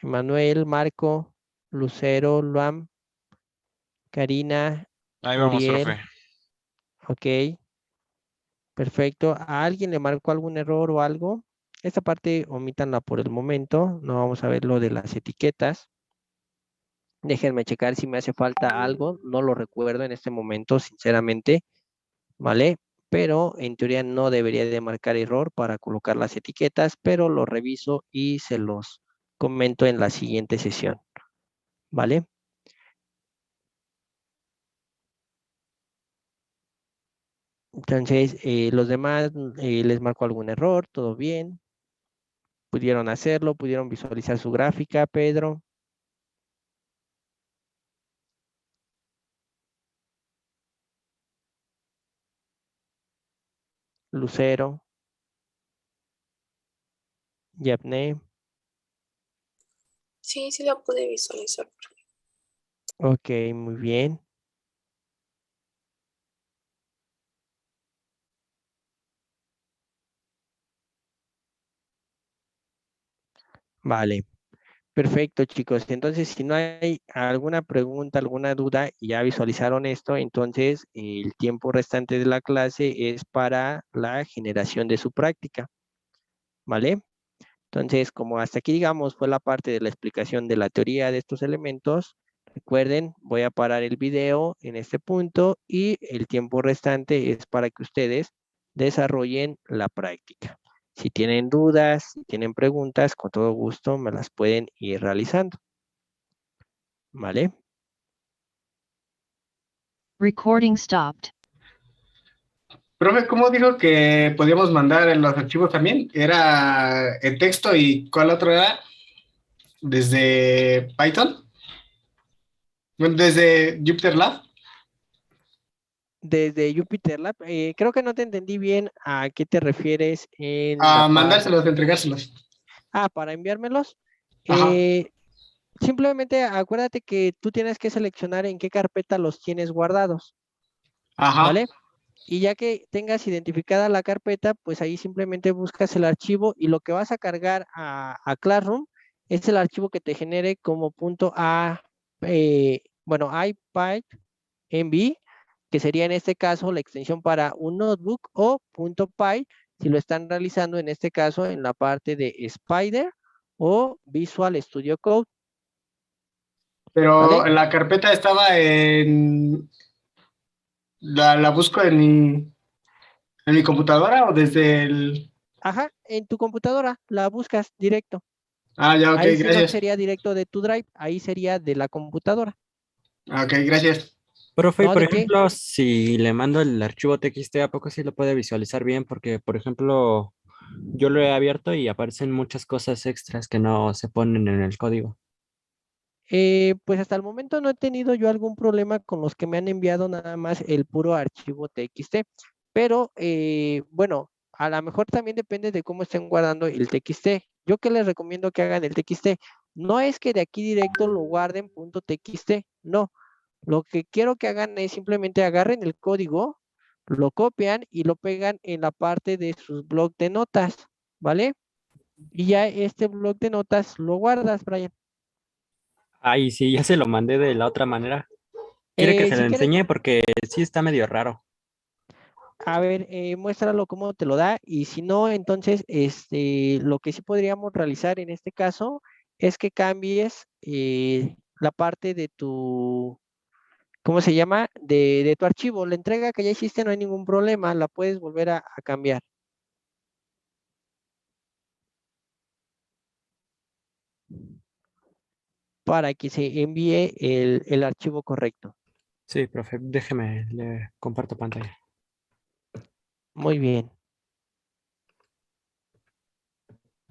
Emanuel, Marco, Lucero, Luam, Karina, Ahí vamos, Uriel. profe. Ok, perfecto. ¿A alguien le marcó algún error o algo? Esta parte omítanla por el momento. No vamos a ver lo de las etiquetas. Déjenme checar si me hace falta algo. No lo recuerdo en este momento, sinceramente. ¿Vale? Pero en teoría no debería de marcar error para colocar las etiquetas, pero lo reviso y se los comento en la siguiente sesión. ¿Vale? Entonces, los demás les marcó algún error, todo bien. Pudieron hacerlo, pudieron visualizar su gráfica, Pedro, Lucero, Yapne. Sí, sí la pude visualizar. Ok, muy bien. Vale, perfecto, chicos. Entonces, si no hay alguna pregunta, alguna duda y ya visualizaron esto, entonces el tiempo restante de la clase es para la generación de su práctica. ¿Vale? Entonces, como hasta aquí, digamos, fue la parte de la explicación de la teoría de estos elementos, recuerden, voy a parar el video en este punto y el tiempo restante es para que ustedes desarrollen la práctica. Si tienen dudas, si tienen preguntas, con todo gusto me las pueden ir realizando. ¿Vale? Recording stopped. Profe, ¿cómo dijo que podíamos mandar en los archivos también? Era el texto y ¿cuál otro era? desde Python, bueno, desde Jupyter Lab. Desde Jupyter Lab, creo que no te entendí bien a qué te refieres en la A parte. mandárselos, entregárselos. Para enviármelos. Ajá. Simplemente acuérdate que tú tienes que seleccionar en qué carpeta los tienes guardados, Ajá. ¿vale? Y ya que tengas identificada la carpeta, pues ahí simplemente buscas el archivo y lo que vas a cargar a Classroom es el archivo que te genere como IPython.env, que sería en este caso la extensión para un notebook, o .py si lo están realizando en este caso en la parte de Spider o Visual Studio Code, Pero ¿vale? la carpeta estaba en... La busco en mi computadora o desde el... Ajá, en tu computadora la buscas directo. Ah, ya, ok, Ahí sí no gracias. sería directo de tu Drive, ahí sería de la computadora. Ah, ok, gracias. Profe, y ¿No? por ¿De qué? ejemplo, si le mando el archivo TXT, ¿a poco sí lo puede visualizar bien? Porque, por ejemplo, yo lo he abierto y aparecen muchas cosas extras que no se ponen en el código. Pues hasta el momento no he tenido yo algún problema con los que me han enviado nada más el puro archivo TXT, pero bueno, a lo mejor también depende de cómo estén guardando el TXT. Yo que les recomiendo que hagan el TXT, no es que de aquí directo lo guarden .txt, no. Lo que quiero que hagan es simplemente agarren el código, lo copian y lo pegan en la parte de sus blocs de notas, ¿vale? Y ya este bloc de notas lo guardas, Brian. Ay, sí, ya se lo mandé de la otra manera. ¿Quiere que se lo Si quieres, enseñe? Porque sí está medio raro. a ver, muéstralo cómo te lo da, y si no, entonces, lo que sí podríamos realizar en este caso es que cambies la parte de tu, ¿cómo se llama? De tu archivo. La entrega que ya hiciste no hay ningún problema, la puedes volver a cambiar para que se envíe el archivo correcto. Sí, profe, déjeme, le comparto pantalla. Muy bien.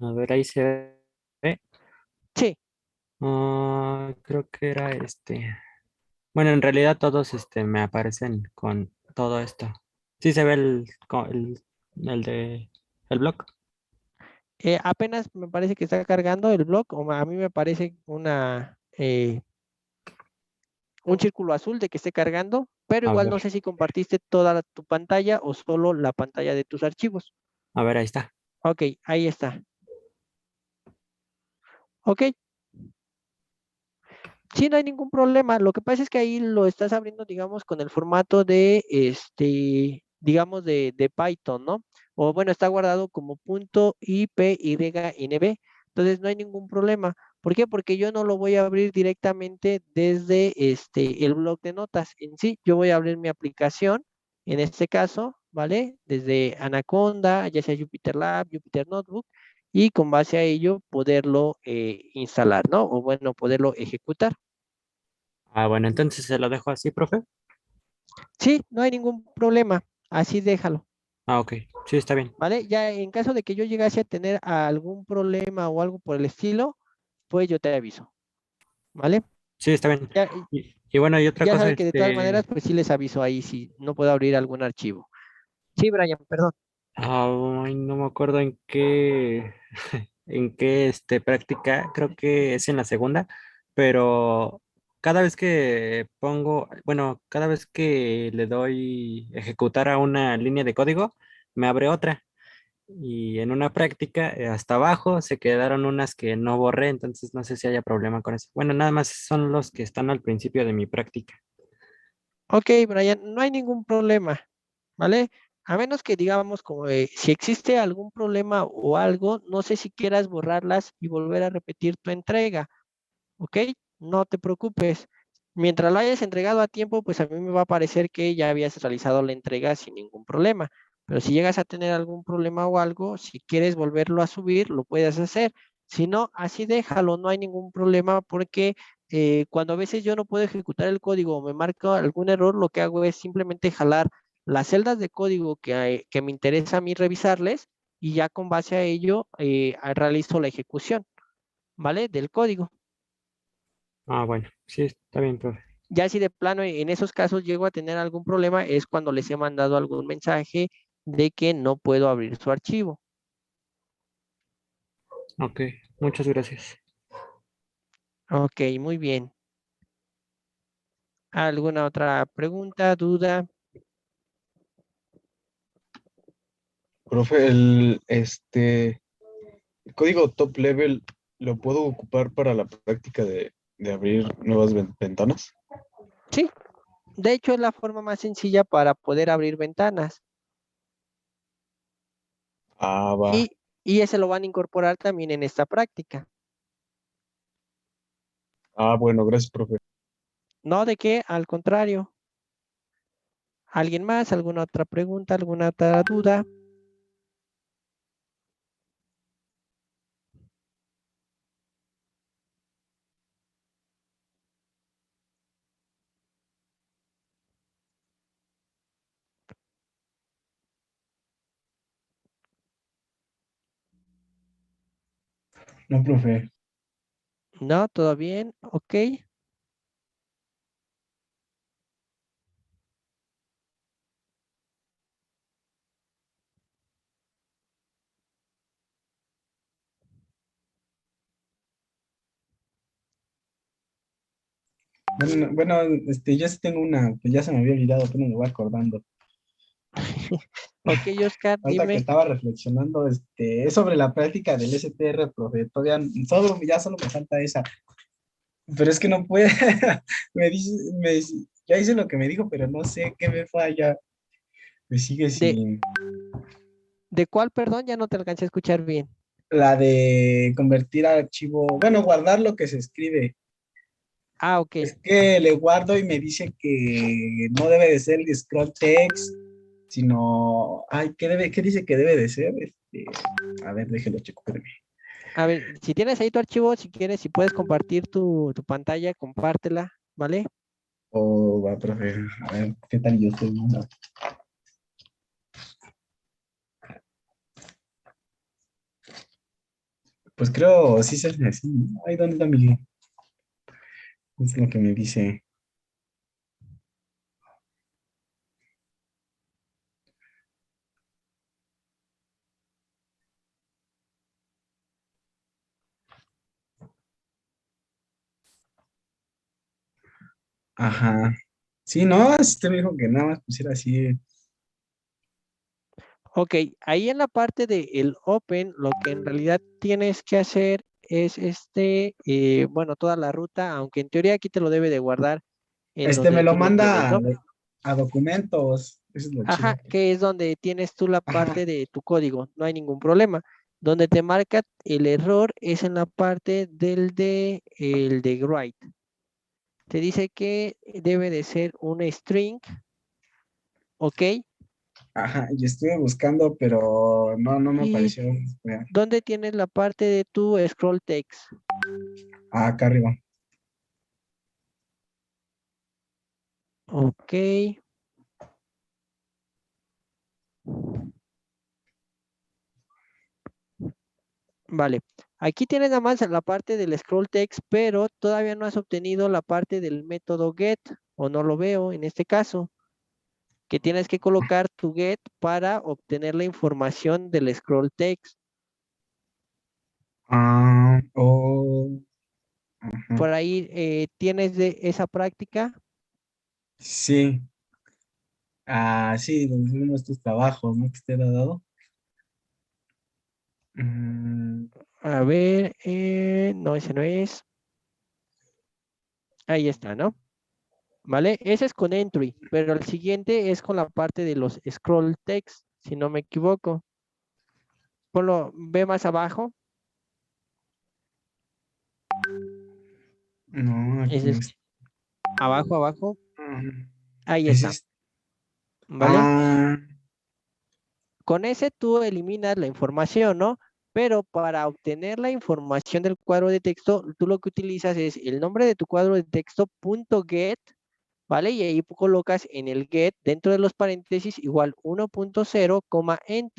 A ver, ahí se ve. Sí, Creo que era este. Bueno, en realidad todos me aparecen con todo esto. Sí se ve el de el blog. apenas me parece que está cargando el blog, o a mí me parece un círculo azul de que esté cargando, pero A igual ver, no sé si compartiste toda tu pantalla o solo la pantalla de tus archivos. ahí está. Ok, ahí está. Ok, sí, no hay ningún problema. Lo que pasa es que ahí lo estás abriendo, digamos, con el formato de, digamos, de Python, ¿no? O bueno, está guardado como .ipynb. Entonces no hay ningún problema. ¿Por qué? Porque yo no lo voy a abrir directamente desde el bloc de notas en sí. Yo voy a abrir mi aplicación, en este caso, ¿vale? Desde Anaconda, ya sea Jupyter Lab, Jupyter Notebook, y con base a ello poderlo instalar, ¿no? O bueno, poderlo ejecutar. Bueno, entonces se lo dejo así, profe. Sí, no hay ningún problema. Así déjalo, Ok, sí, está bien. ¿vale? Ya en caso de que yo llegase a tener algún problema o algo por el estilo, pues yo te aviso, ¿vale? Sí, está bien. Ya, Y bueno, y otra ya cosa, sabes que de todas maneras, pues sí les aviso ahí si no puedo abrir algún archivo. Sí, Brian, perdón. ay, no me acuerdo en qué, en qué práctica, creo que es en la segunda, pero cada vez que pongo, bueno, cada vez que le doy ejecutar a una línea de código, me abre otra. Y en una práctica, hasta abajo se quedaron unas que no borré, entonces no sé si haya problema con eso. Bueno, nada más son los que están al principio de mi práctica. Ok, Brian, no hay ningún problema, ¿vale? A menos que digamos, como si existe algún problema o algo, no sé si quieras borrarlas y volver a repetir tu entrega. ¿Ok? No te preocupes. Mientras lo hayas entregado a tiempo, pues a mí me va a parecer que ya habías realizado la entrega sin ningún problema. Pero si llegas a tener algún problema o algo, si quieres volverlo a subir, lo puedes hacer. Si no, así déjalo, no hay ningún problema porque cuando a veces yo no puedo ejecutar el código o me marca algún error, lo que hago es simplemente jalar las celdas de código que me interesa a mí revisarles, y ya con base a ello realizo la ejecución. ¿vale? Del código. Ah, bueno, sí, está bien, profe. Ya si de plano en esos casos llego a tener algún problema es cuando les he mandado algún mensaje de que no puedo abrir su archivo. Ok, muchas gracias. Ok, muy bien. ¿Alguna otra pregunta, duda? Profe, el código top level lo puedo ocupar para la práctica de abrir nuevas ventanas. Sí, de hecho es la forma más sencilla para poder abrir ventanas. Ah, va. Y ese lo van a incorporar también en esta práctica. Ah, bueno, gracias, profe. No, de qué, al contrario. ¿Alguien más? ¿Alguna otra pregunta? ¿Alguna otra duda? No, profe. No, todo bien, ok. Bueno, yo sí tengo una, que ya se me había olvidado, pero me voy acordando. Ok, Oscar, Ahorita que dime. estaba reflexionando, es sobre la práctica del STR, profe. Todavía, ya solo me falta esa. Pero es que no puede. Ya hice lo que me dijo, pero no sé qué me falla. Me sigue ¿De, sin. de cuál, perdón? Ya no te alcancé a escuchar bien. La de convertir archivo, bueno, guardar lo que se escribe. Ah, ok. Es que le guardo y me dice que no debe de ser el scroll text, sino, ay, ¿qué dice que debe de ser? A ver, déjelo checo, espérame. A ver, si tienes ahí tu archivo, si quieres, si puedes compartir tu pantalla, compártela, ¿vale? O va, profe, a ver, ¿qué tal yo estoy viendo? Pues creo, sí se hace así, ¿no? Ay, ¿dónde está mi? Es lo que me dice. Ajá. Sí, no, usted me dijo que nada más pusiera así. Ok, ahí en la parte de el Open, lo que en realidad tienes que hacer es bueno, toda la ruta, aunque en teoría aquí te lo debe de guardar en Me donde lo tú lo tienes, manda ¿no? a documentos. Eso es lo Ajá, chido. que es donde tienes tú la Ajá. parte de tu código, no hay ningún problema. Donde te marca el error es en la parte el de write. Te dice que debe de ser un string, ¿ok? Ajá, y estuve buscando, pero no me Y apareció. Vea. ¿dónde tienes la parte de tu scroll text? Ah, acá arriba. Ok, vale. Aquí tienes nada más la parte del scroll text, pero todavía no has obtenido la parte del método get, o no lo veo en este caso, que tienes que colocar tu get para obtener la información del scroll text. Ah, oh, ajá. Por ahí tienes de esa práctica. Sí. Ah, sí, donde vimos tus trabajos, ¿no? Que usted ha dado. Mm, A ver, no, ese no es. Ahí está, ¿no? ¿Vale? Ese es con entry, pero el siguiente es con la parte de los scroll text, si no me equivoco. Ponlo, ve más abajo. no, aquí Ese no es es. abajo, abajo. Ah, Ahí ese está, es. ¿vale? Ah, Con ese tú eliminas la información, ¿no? Pero para obtener la información del cuadro de texto, tú lo que utilizas es el nombre de tu cuadro de texto, .get, ¿vale? Y ahí colocas en el get, dentro de los paréntesis, igual 1.0, ent.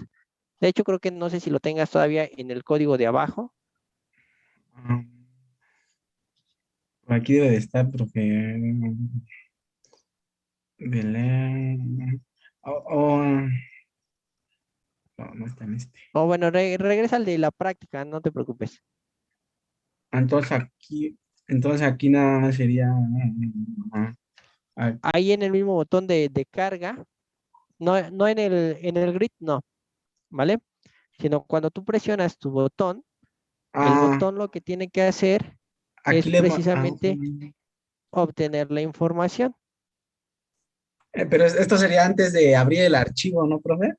De hecho, creo que no sé si lo tengas todavía en el código de abajo. Ah, por aquí debe de estar, profe. Belén. No, no está en este. O bueno, regresa al de la práctica, no te preocupes. Entonces aquí nada más sería. Ahí en el mismo botón de carga, no en el grid, no, ¿vale? Sino cuando tú presionas tu botón, el Ah, botón lo que tiene que hacer es aquí precisamente obtener la información. pero esto sería antes de abrir el archivo, ¿no, profe?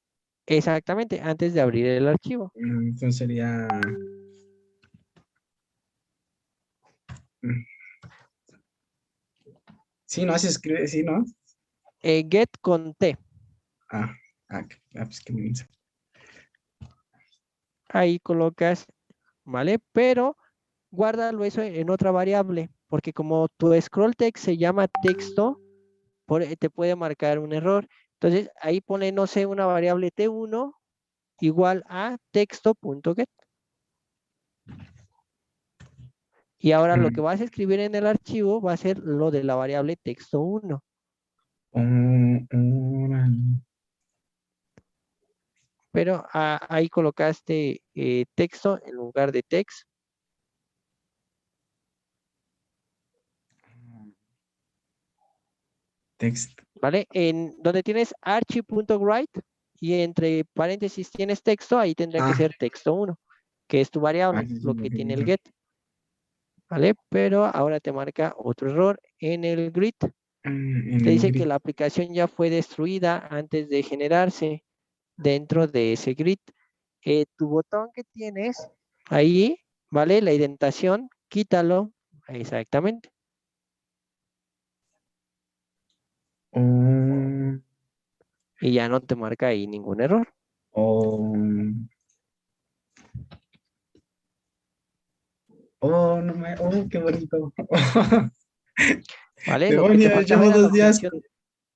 Exactamente, antes de abrir el archivo. Entonces sería. Sí, ¿no? Se escribe, sí, ¿no? Get con T. Ah, pues qué mensa. Ahí colocas, ¿vale? Pero guárdalo eso en otra variable, porque como tu scroll text se llama texto, te puede marcar un error. Entonces ahí pone, no sé, una variable T1 igual a texto.get. Y ahora lo que vas a escribir en el archivo va a ser lo de la variable texto1. Órale. Pero ahí colocaste texto en lugar de text. Text. ¿Vale? En donde tienes archi.write y entre paréntesis tienes texto, ahí tendría que Ah, ser texto1, que es tu variable, sí, lo lo que que tiene el dice. get. ¿Vale? Pero ahora te marca otro error en el grid. En Te el dice que grid. la aplicación ya fue destruida antes de generarse dentro de ese grid. Tu botón que tienes ahí, ¿vale? La indentación, quítalo. Exactamente. Oh, Y ya no te marca ahí ningún error. oh, no me. Oh, qué bonito. ¿Vale? Lo que te Demonios, faltaba llevo era la 2 días. función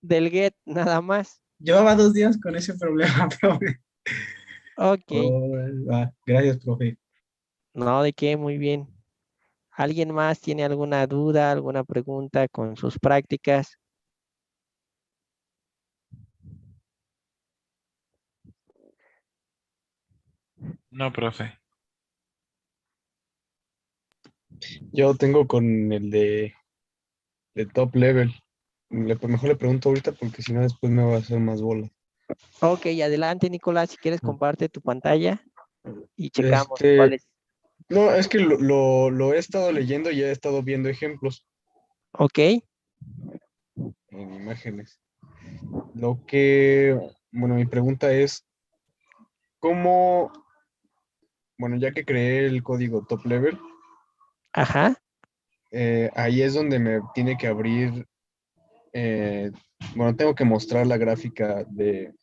del get nada más. Llevaba 2 días con ese problema, profe. Ok. Oh, gracias, profe. No, de qué, muy bien. ¿Alguien más tiene alguna duda, alguna pregunta con sus prácticas? No, profe. Yo tengo con el de top level. Mejor le pregunto ahorita porque si no después me va a hacer más bola. Ok, adelante, Nicolás, si quieres comparte tu pantalla y checamos Este, cuáles. no, es que lo he estado leyendo y he estado viendo ejemplos Ok, en imágenes. Bueno, mi pregunta es, ¿cómo, bueno, ya que creé el código top level, ajá. ahí es donde me tiene que abrir, bueno, tengo que mostrar la gráfica de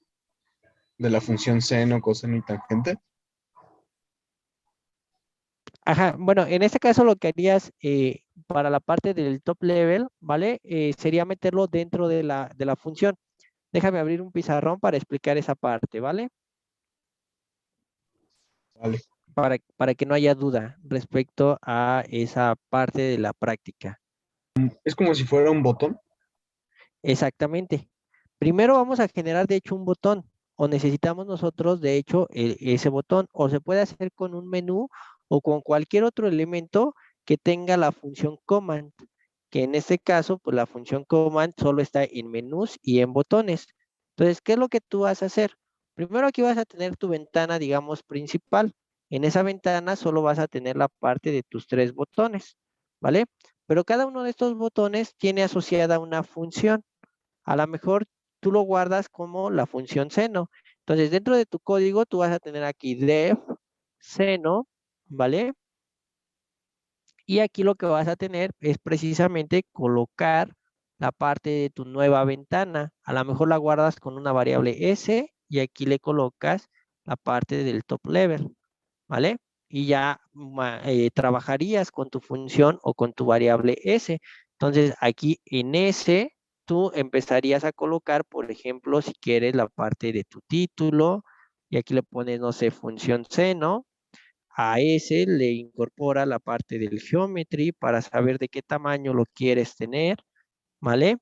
la función seno, coseno y tangente? Ajá, bueno, en este caso lo que harías para la parte del top level, ¿vale? Sería meterlo dentro de la función. Déjame abrir un pizarrón para explicar esa parte, ¿vale? Vale. Para que no haya duda respecto a esa parte de la práctica. Es como si fuera un botón. Exactamente. Primero vamos a generar, de hecho, un botón o necesitamos nosotros, de hecho, ese botón o se puede hacer con un menú o con cualquier otro elemento que tenga la función command, que en este caso, pues la función command solo está en menús y en botones. Entonces, ¿qué es lo que tú vas a hacer? Primero aquí vas a tener tu ventana, digamos, principal. En esa ventana solo vas a tener la parte de tus 3 botones, ¿vale? Pero cada uno de estos botones tiene asociada una función. A lo mejor tú lo guardas como la función seno. Entonces, dentro de tu código, tú vas a tener aquí def seno, ¿vale? Y aquí lo que vas a tener es precisamente colocar la parte de tu nueva ventana. A lo mejor la guardas con una variable s y aquí le colocas la parte del top level, ¿vale? Y ya trabajarías con tu función o con tu variable s. Entonces, aquí en s, tú empezarías a colocar, por ejemplo, si quieres la parte de tu título, y aquí le pones, no sé, función seno. A ese le incorpora la parte del geometry para saber de qué tamaño lo quieres tener, ¿vale?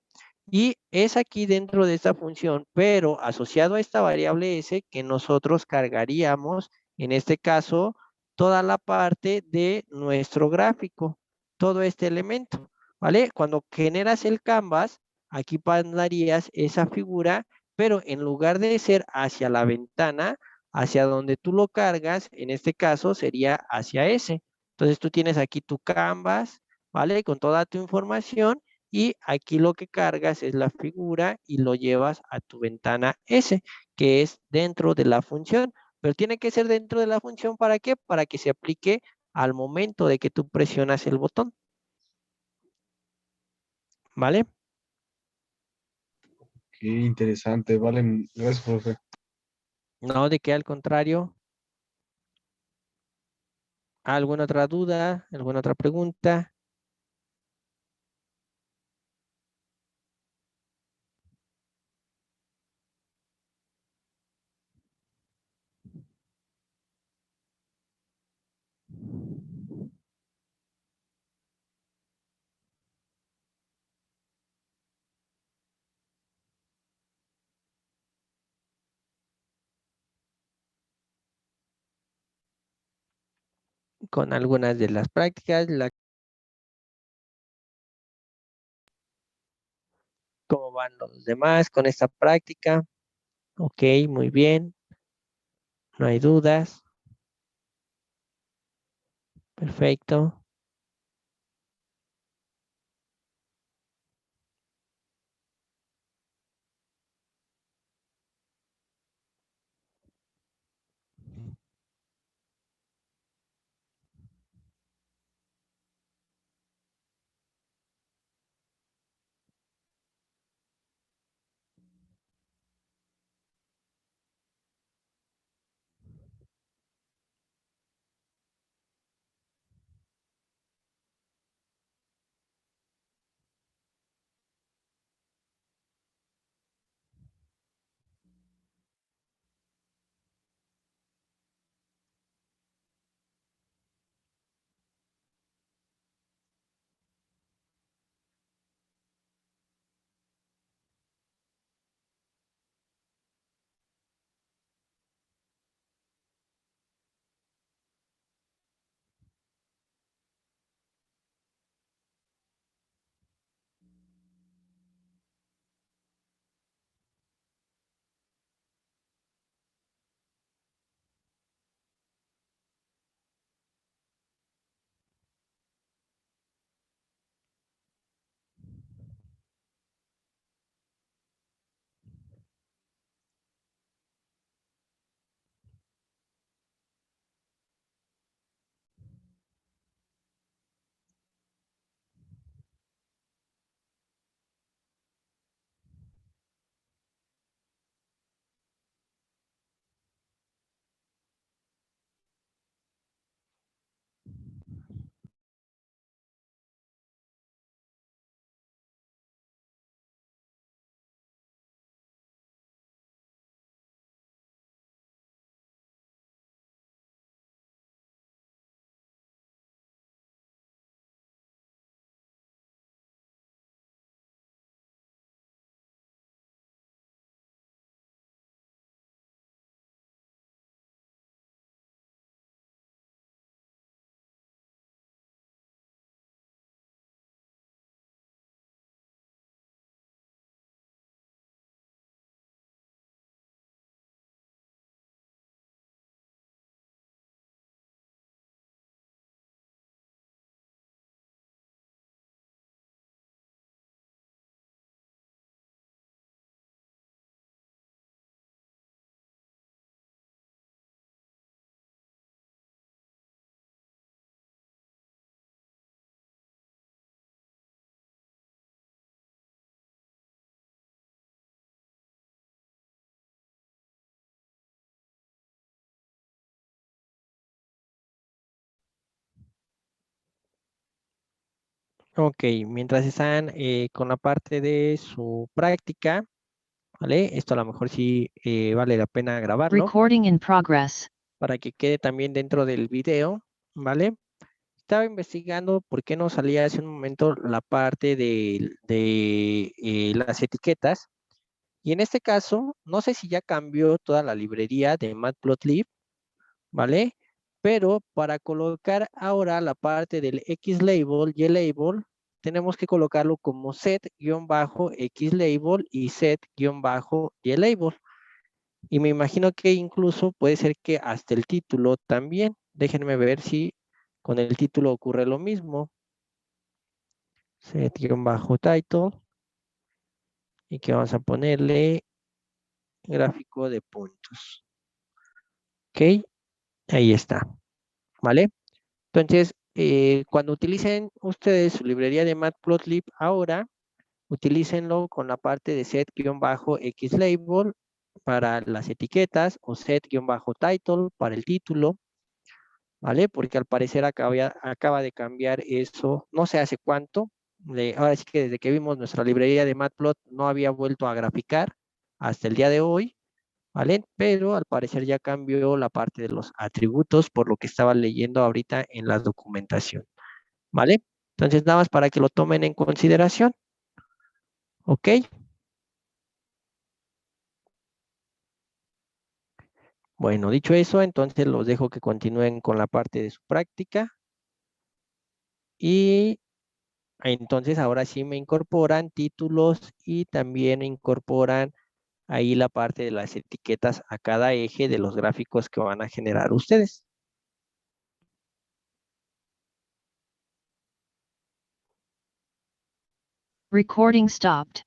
Y es aquí dentro de esta función, pero asociado a esta variable S que nosotros cargaríamos, en este caso, toda la parte de nuestro gráfico, todo este elemento, ¿vale? Cuando generas el canvas, aquí mandarías esa figura, pero en lugar de ser hacia la ventana, hacia donde tú lo cargas, en este caso sería hacia S. Entonces tú tienes aquí tu canvas, ¿vale? Con toda tu información y aquí lo que cargas es la figura y lo llevas a tu ventana S, que es dentro de la función. Pero tiene que ser dentro de la función, ¿para qué? Para que se aplique al momento de que tú presionas el botón. ¿Vale? Qué interesante, vale. Gracias, profe. No, de que al contrario. ¿Alguna otra duda? ¿Alguna otra pregunta? Con algunas de las prácticas, ¿cómo van los demás con esta práctica? Ok, muy bien. No hay dudas. Perfecto. Ok, mientras están con la parte de su práctica, ¿vale? Esto a lo mejor sí vale la pena grabarlo. Recording in progress. para que quede también dentro del video, ¿vale? Estaba investigando por qué no salía hace un momento la parte de las etiquetas. Y en este caso, no sé si ya cambió toda la librería de Matplotlib, ¿vale? Pero para colocar ahora la parte del Xlabel, YLabel, tenemos que colocarlo como set-xlabel y set-ylabel. Y me imagino que incluso puede ser que hasta el título también. Déjenme ver si con el título ocurre lo mismo. Set-title. Y que vamos a ponerle gráfico de puntos. Ok, ahí está. ¿Vale? Entonces, cuando utilicen ustedes su librería de Matplotlib ahora, utilícenlo con la parte de set-xlabel para las etiquetas o set-title para el título, ¿vale? Porque al parecer acaba de cambiar eso, no sé hace cuánto. Ahora sí que desde que vimos nuestra librería de Matplot no había vuelto a graficar hasta el día de hoy, ¿vale? Pero al parecer ya cambió la parte de los atributos por lo que estaba leyendo ahorita en la documentación, ¿vale? Entonces nada más para que lo tomen en consideración, ¿ok? Bueno, dicho eso, entonces los dejo que continúen con la parte de su práctica y entonces ahora sí me incorporan títulos y también incorporan ahí la parte de las etiquetas a cada eje de los gráficos que van a generar ustedes. Recording stopped.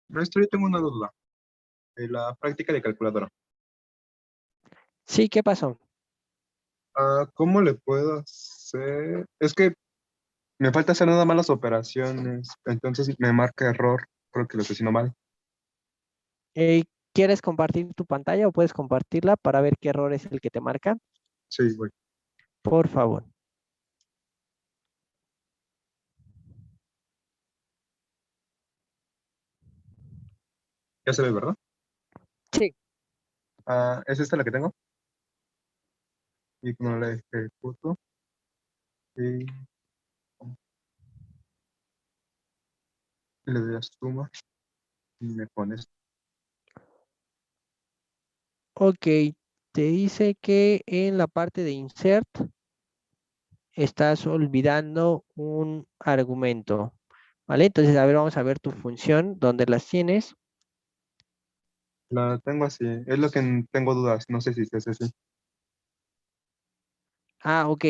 Maestro, yo tengo una duda. De la práctica de calculadora. Sí, ¿qué pasó? ¿Cómo le puedo hacer? Es que me falta hacer nada más las operaciones, entonces me marca error. Creo que lo estoy haciendo mal. ¿Quieres compartir tu pantalla o puedes compartirla para ver qué error es el que te marca? Sí, voy. Por favor. Ya se ve, ¿verdad? Sí. ¿Es esta la que tengo? Y no la ejecuto. Y le doy a suma y me pones. Ok, te dice que en la parte de insert estás olvidando un argumento, ¿vale? Entonces, a ver, vamos a ver tu función, ¿dónde las tienes? La tengo así. Es lo que tengo dudas. No sé si es así. Ah, ok.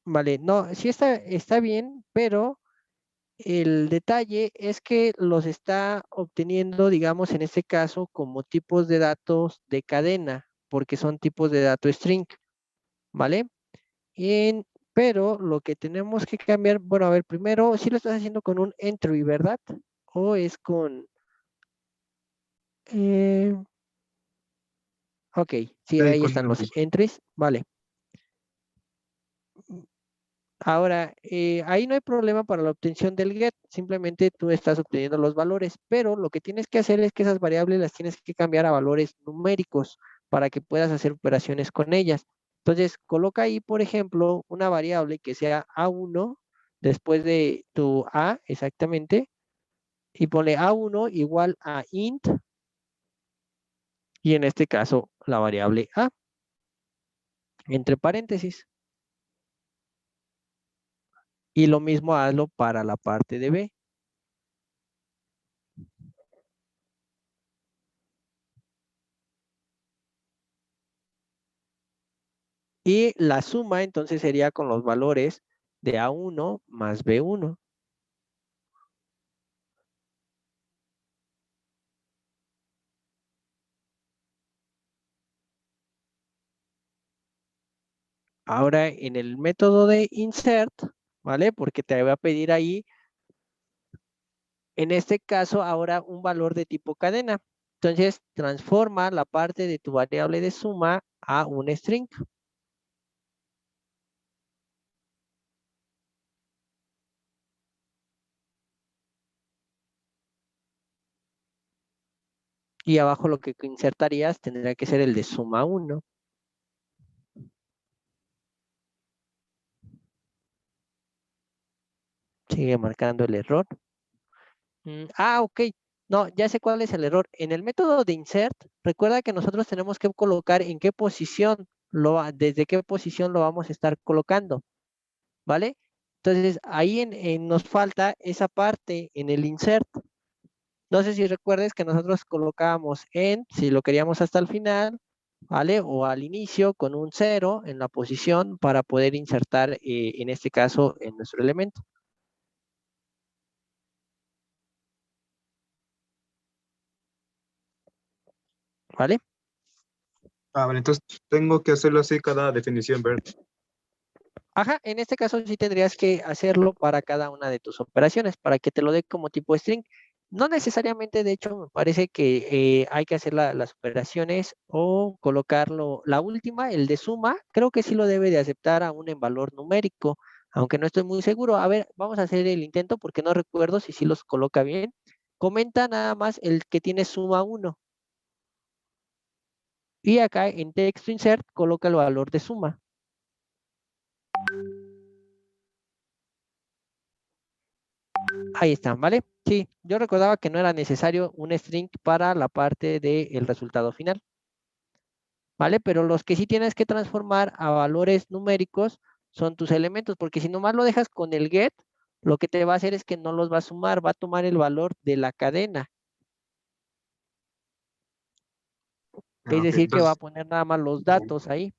Vale, no, sí está bien, pero el detalle es que los está obteniendo, digamos, en este caso, como tipos de datos de cadena, porque son tipos de datos string, ¿vale? En- pero lo que tenemos que cambiar, bueno, a ver, primero, si lo estás haciendo con un entry, ¿verdad? O es con... eh, ok, sí, Sí, ahí con están un los entries, vale. Ahora, ahí no hay problema para la obtención del get, simplemente tú estás obteniendo los valores, pero lo que tienes que hacer es que esas variables las tienes que cambiar a valores numéricos para que puedas hacer operaciones con ellas. Entonces, coloca ahí, por ejemplo, una variable que sea A1 después de tu A exactamente y ponle A1 igual a int y en este caso la variable A entre paréntesis. Y lo mismo hazlo para la parte de B. Y la suma entonces sería con los valores de A1 más B1. Ahora en el método de insert, ¿vale? Porque te va a pedir ahí, en este caso, ahora un valor de tipo cadena. Entonces, transforma la parte de tu variable de suma a un string. Y abajo lo que insertarías tendría que ser el de suma 1. Sigue marcando el error. Ok. No, ya sé cuál es el error. En el método de insert, recuerda que nosotros tenemos que colocar en qué posición, desde qué posición lo vamos a estar colocando, ¿vale? Entonces, ahí nos falta esa parte en el insert. No sé si recuerdes que nosotros colocábamos si lo queríamos hasta el final, ¿vale? O al inicio con un 0 en la posición para poder insertar, en este caso, en nuestro elemento. ¿Vale? Vale, entonces tengo que hacerlo así cada definición, ¿verdad? Ajá, en este caso sí tendrías que hacerlo para cada una de tus operaciones, para que te lo dé como tipo string. No necesariamente, de hecho, me parece que hay que hacer las operaciones o colocarlo, la última, el de suma, creo que sí lo debe de aceptar aún en valor numérico, aunque no estoy muy seguro. A ver, vamos a hacer el intento porque no recuerdo si sí los coloca bien. Comenta nada más el que tiene suma 1. Y acá en texto insert coloca el valor de suma. Ahí están, ¿vale? Sí, yo recordaba que no era necesario un string para la parte del resultado final, ¿vale? Pero los que sí tienes que transformar a valores numéricos son tus elementos, porque si nomás lo dejas con el get, lo que te va a hacer es que no los va a sumar, va a tomar el valor de la cadena. Es Ok, decir, que va a entonces, poner nada más los datos ahí.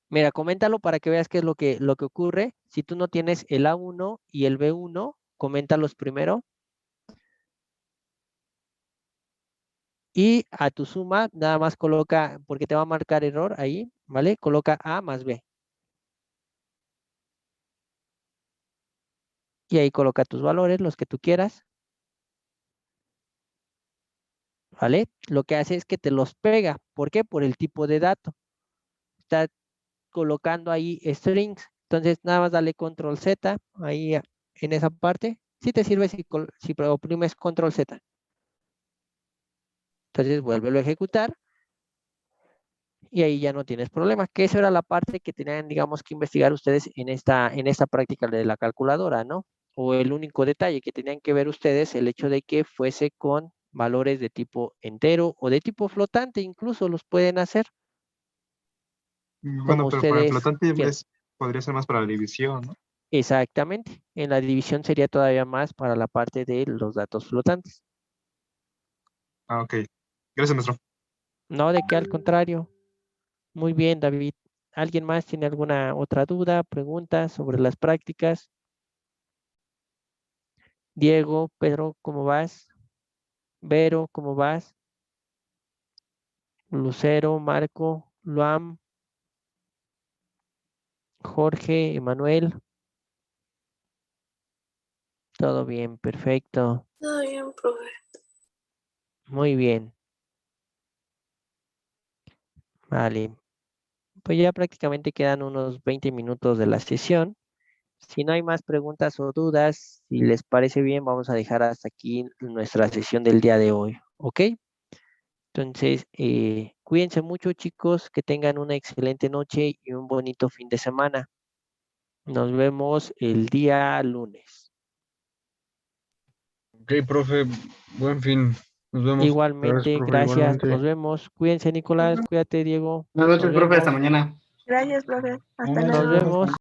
Mira, coméntalo para que veas qué es lo que ocurre. Si tú no tienes el A1 y el B1, coméntalos primero. Y a tu suma nada más coloca, porque te va a marcar error ahí, ¿vale? Coloca A más B. Y ahí coloca tus valores, los que tú quieras, ¿vale? Lo que hace es que te los pega. ¿Por qué? Por el tipo de dato. Está colocando ahí strings. Entonces nada más dale control Z ahí en esa parte. Sí te sirve si oprimes control Z. Entonces vuélvelo a ejecutar. Y ahí ya no tienes problema, que eso era la parte que tenían, digamos, que investigar ustedes en esta práctica de la calculadora, ¿no? O el único detalle que tenían que ver ustedes, el hecho de que fuese con valores de tipo entero o de tipo flotante, incluso los pueden hacer como bueno, pero para el ustedes flotante quieran. podría ser más para la división, ¿no? Exactamente. En la división sería todavía más para la parte de los datos flotantes. Ah, ok. Gracias, maestro. No, de que al contrario. Muy bien, David. ¿Alguien más tiene alguna otra duda, pregunta sobre las prácticas? Diego, Pedro, ¿cómo vas? Vero, ¿cómo vas? Lucero, Marco, Luam, Jorge, Emanuel. Todo bien, perfecto. Todo bien, profe. Muy bien. Vale. Pues ya prácticamente quedan unos 20 minutos de la sesión. Si no hay más preguntas o dudas, si les parece bien, vamos a dejar hasta aquí nuestra sesión del día de hoy. ¿Ok? Entonces, cuídense mucho, chicos, que tengan una excelente noche y un bonito fin de semana. Nos vemos el día lunes. Ok, profe, buen fin. Nos vemos. Gracias, Igualmente, profe, gracias. igualmente. Nos vemos. Cuídense, Nicolás. Cuídate, Diego. Buenas Nos noches, profe, hasta vemos. mañana. Gracias, profe. Hasta Buenas Nos luego. noches, vemos.